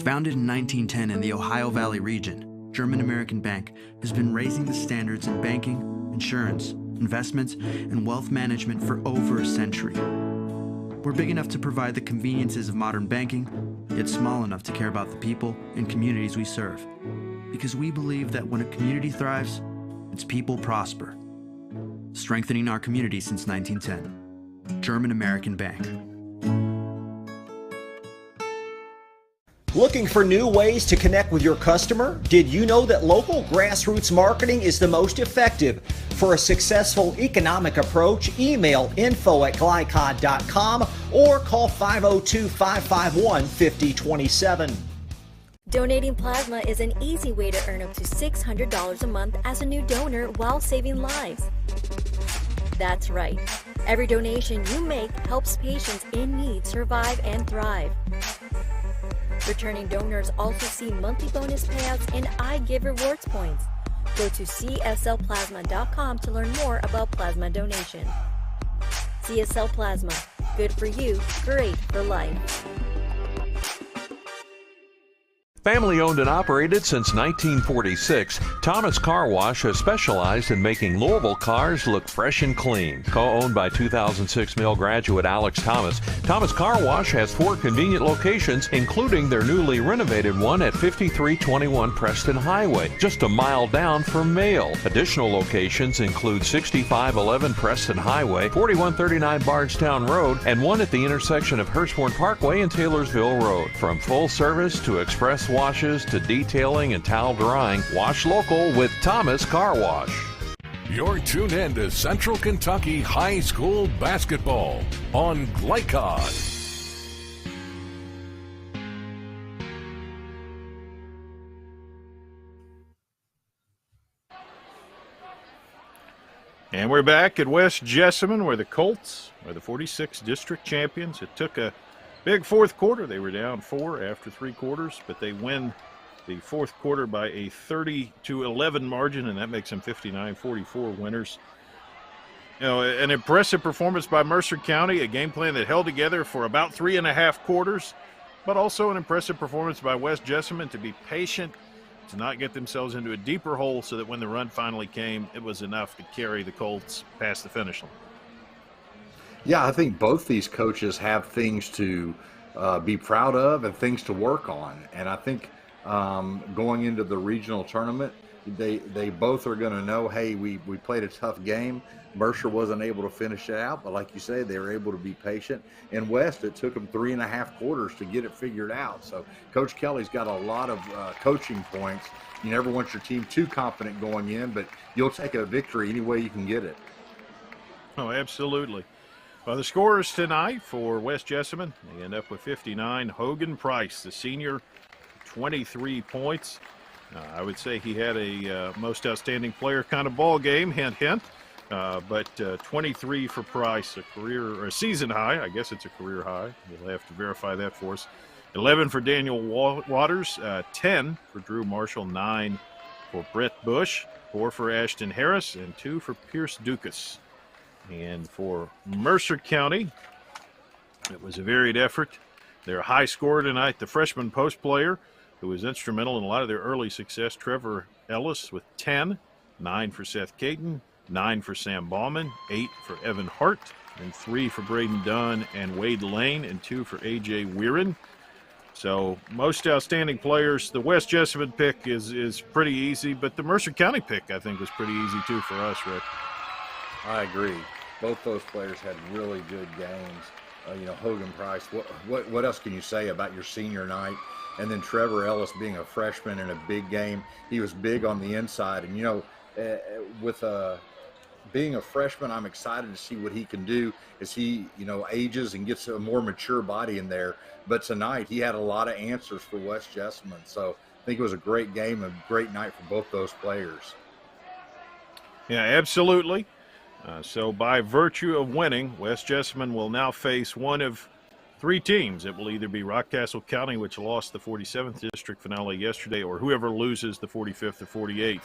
Founded in 1910 in the Ohio Valley region, German American Bank has been raising the standards in banking, insurance, investments, and wealth management for over a century. We're big enough to provide the conveniences of modern banking, yet small enough to care about the people and communities we serve. Because we believe that when a community thrives, its people prosper. Strengthening our community since 1910. German American Bank.
Looking for new ways to connect with your customer? Did you know that local grassroots marketing is the most effective? For a successful economic approach, email info@glycod.com or call 502-551-5027.
Donating plasma is an easy way to earn up to $600 a month as a new donor while saving lives. That's right. Every donation you make helps patients in need survive and thrive. Returning donors also see monthly bonus payouts and iGive rewards points. Go to cslplasma.com to learn more about plasma donation. CSL Plasma. Good for you, great for life.
Family owned and operated since 1946, Thomas Car Wash has specialized in making Louisville cars look fresh and clean. Co-owned by 2006 Mill graduate Alex Thomas, Thomas Car Wash has 4 convenient locations, including their newly renovated one at 5321 Preston Highway, just a mile down from Mail. Additional locations include 6511 Preston Highway, 4139 Bardstown Road, and one at the intersection of Hurstbourne Parkway and Taylorsville Road. From full service to express washes to detailing and towel drying, wash local with Thomas Car Wash.
You're tuned in to Central Kentucky High School Basketball on Glycod.
And we're back at West Jessamine, where the Colts are the 46th district champions. It took a big fourth quarter. They were down 4 after 3 quarters, but they win the fourth quarter by a 30-11 margin, and that makes them 59-44 winners. You know, an impressive performance by Mercer County, a game plan that held together for about 3.5 quarters, but also an impressive performance by West Jessamine to be patient, to not get themselves into a deeper hole so that when the run finally came, it was enough to carry the Colts past the finish line.
Yeah, I think both these coaches have things to be proud of and things to work on. And I think going into the regional tournament, they both are going to know, hey, we played a tough game. Mercer wasn't able to finish it out, but like you say, they were able to be patient. In West, it took them 3.5 quarters to get it figured out. So Coach Kelly's got a lot of coaching points. You never want your team too confident going in, but you'll take a victory any way you can get it.
Oh, absolutely. Well, the scorers tonight for West Jessamine, they end up with 59. Hogan Price, the senior, 23 points. I would say he had a most outstanding player kind of ball game, hint, hint. But 23 for Price, a career or a season high. I guess it's a career high. We'll have to verify that for us. 11 for Daniel Waters, 10 for Drew Marshall, 9 for Brett Bush, 4 for Ashton Harris, and 2 for Pierce Dukas. And for Mercer County, it was a varied effort. Their high scorer tonight, the freshman post player, who was instrumental in a lot of their early success, Trevor Ellis with 10, 9 for Seth Caton, 9 for Sam Bauman, 8 for Evan Hart, and 3 for Braden Dunn and Wade Lane, and 2 for A.J. Weirin. So most outstanding players. The West Jessamine pick is pretty easy, but the Mercer County pick, I think, was pretty easy too for us, Rick.
I agree. Both those players had really good games. Hogan Price, what else can you say about your senior night? And then Trevor Ellis being a freshman in a big game. He was big on the inside. And, with being a freshman, I'm excited to see what he can do as he, ages and gets a more mature body in there. But tonight he had a lot of answers for West Jessamine. So I think it was a great game, a great night for both those players.
Yeah, absolutely. So by virtue of winning, West Jessamine will now face one of 3 teams. It will either be Rockcastle County, which lost the 47th district finale yesterday, or whoever loses the 45th or 48th.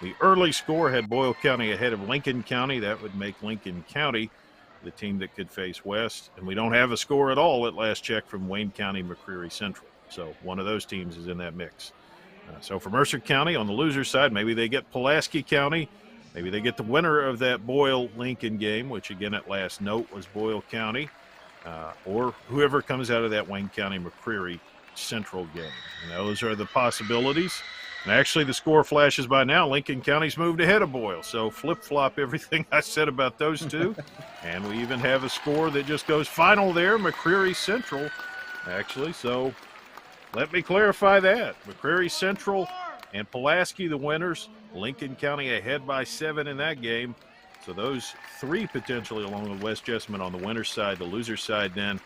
The early score had Boyle County ahead of Lincoln County. That would make Lincoln County the team that could face West. And we don't have a score at all at last check from Wayne County, McCreary Central. So one of those teams is in that mix. So for Mercer County, on the loser side, maybe they get Pulaski County. Maybe they get the winner of that Boyle-Lincoln game, which again at last note was Boyle County, or whoever comes out of that Wayne County-McCreary Central game. And those are the possibilities. And actually the score flashes by now. Lincoln County's moved ahead of Boyle. So flip-flop everything I said about those two. And we even have a score that just goes final there, McCreary Central, actually. So let me clarify that. McCreary Central and Pulaski the winners. Lincoln County ahead by 7 in that game. So those 3 potentially along with West Jessamine on the winner's side. The loser's side then,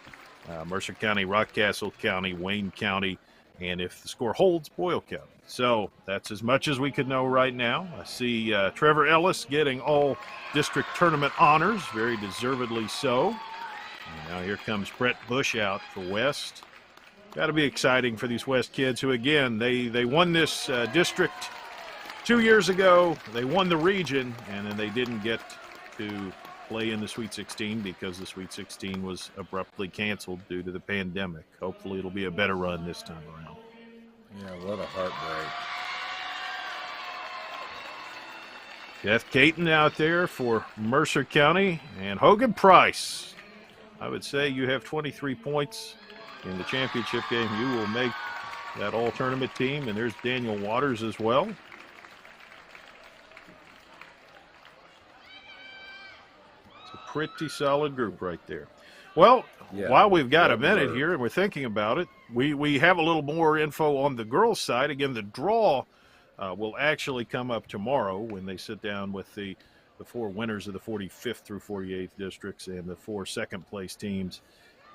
Mercer County, Rockcastle County, Wayne County, and if the score holds, Boyle County. So that's as much as we could know right now. I see Trevor Ellis getting all district tournament honors, very deservedly so. And now here comes Brett Bush out for West. got to be exciting for these West kids who, again, they won this district 2 years ago. They won the region, and then they didn't get to play in the Sweet 16 because the Sweet 16 was abruptly canceled due to the pandemic. Hopefully it'll be a better run this time around.
Yeah, what a heartbreak.
Jeff Caton out there for Mercer County, and Hogan Price. I would say you have 23 points in the championship game. You will make that all-tournament team, and there's Daniel Waters as well. Pretty solid group right there. Well, while we've got a minute here and we're thinking about it, we have a little more info on the girls' side. Again, the draw will actually come up tomorrow when they sit down with the four winners of the 45th through 48th districts and the four second-place teams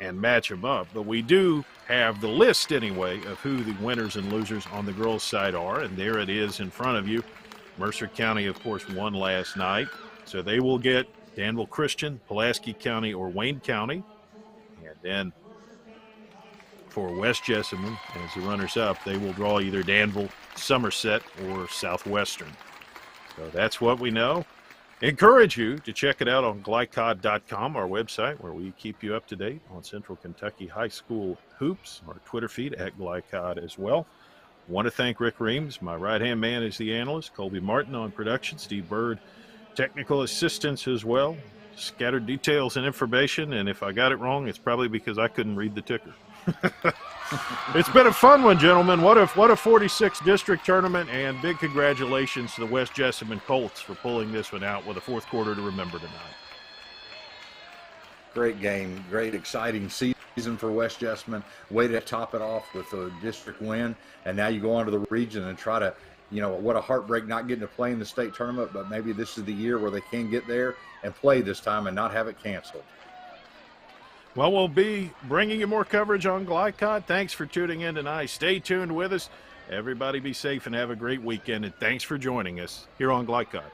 and match them up. But we do have the list, anyway, of who the winners and losers on the girls' side are, and there it is in front of you. Mercer County, of course, won last night, so they will get Danville Christian, Pulaski County, or Wayne County. And then for West Jessamine, as the runners-up, they will draw either Danville, Somerset, or Southwestern. So that's what we know. Encourage you to check it out on glycod.com, our website, where we keep you up to date on Central Kentucky High School hoops, our Twitter feed at Glycod as well. Want to thank Rick Reams. My right-hand man is the analyst. Colby Martin on production. Steve Bird, technical assistance as well. Scattered details and information, and if I got it wrong, it's probably because I couldn't read the ticker. It's been a fun one, gentlemen. What a 46th district tournament, and big congratulations to the West Jessamine Colts for pulling this one out with a fourth quarter to remember tonight.
Great game, great exciting season for West Jessamine. Way to top it off with a district win, and now you go on to the region and try to, what a heartbreak not getting to play in the state tournament, but maybe this is the year where they can get there and play this time and not have it canceled.
Well, we'll be bringing you more coverage on Glycod. Thanks for tuning in tonight. Stay tuned with us. Everybody be safe and have a great weekend, and thanks for joining us here on Glycod.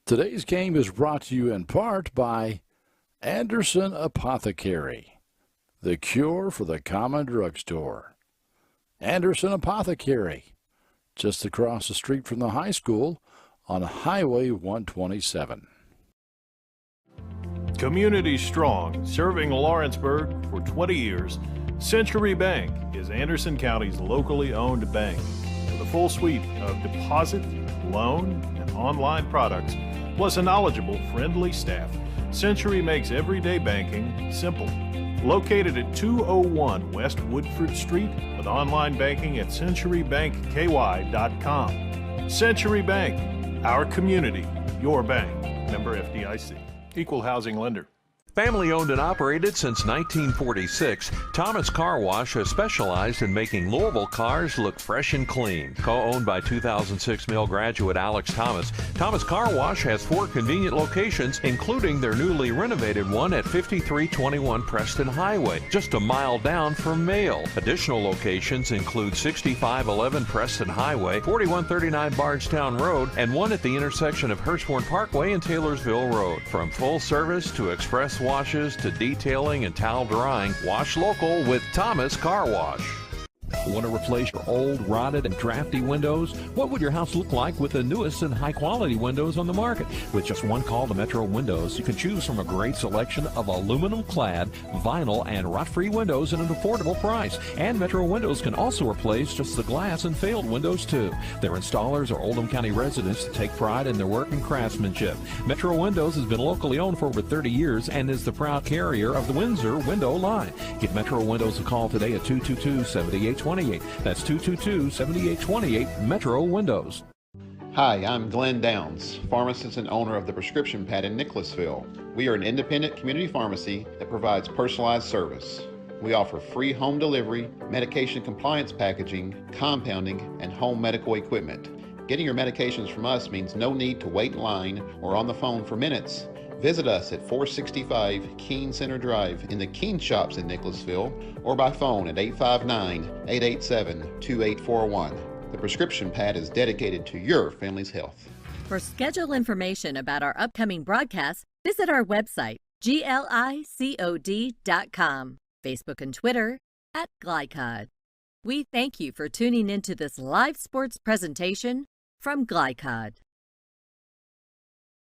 Today's game is brought to you in part by Anderson Apothecary, the cure for the common drugstore. Anderson Apothecary, just across the street from the high school on Highway 127.
Community strong, serving Lawrenceburg for 20 years, Century Bank is Anderson County's locally owned bank. With a full suite of deposit, loan, and online products, plus a knowledgeable, friendly staff, Century makes everyday banking simple. Located at 201 West Woodford Street with online banking at centurybankky.com. Century Bank, our community, your bank. Member FDIC. Equal housing lender.
Family owned and operated since 1946, Thomas Car Wash has specialized in making Louisville cars look fresh and clean. Co-owned by 2006 Mill graduate Alex Thomas, Thomas Car Wash has 4 convenient locations, including their newly renovated one at 5321 Preston Highway, just a mile down from Mail. Additional locations include 6511 Preston Highway, 4139 Bardstown Road, and one at the intersection of Hurstbourne Parkway and Taylorsville Road. From full service to express washes to detailing and towel drying, wash local with Thomas Car Wash.
Want to replace your old, rotted, and drafty windows? What would your house look like with the newest and high-quality windows on the market? With just one call to Metro Windows, you can choose from a great selection of aluminum-clad, vinyl, and rot-free windows at an affordable price. And Metro Windows can also replace just the glass and failed windows, too. Their installers are Oldham County residents that take pride in their work and craftsmanship. Metro Windows has been locally owned for over 30 years and is the proud carrier of the Windsor window line. Give Metro Windows a call today at 222-7828. That's 222-7828, Metro Windows.
Hi, I'm Glenn Downs, pharmacist and owner of the Prescription Pad in Nicholasville. We are an independent community pharmacy that provides personalized service. We offer free home delivery, medication compliance packaging, compounding, and home medical equipment. Getting your medications from us means no need to wait in line or on the phone for minutes. Visit us at 465 Keene Center Drive in the Keene Shops in Nicholasville or by phone at 859-887-2841. The Prescription Pad is dedicated to your family's health.
For schedule information about our upcoming broadcasts, visit our website, glicod.com, Facebook and Twitter, at Glycod. We thank you for tuning into this live sports presentation from Glycod.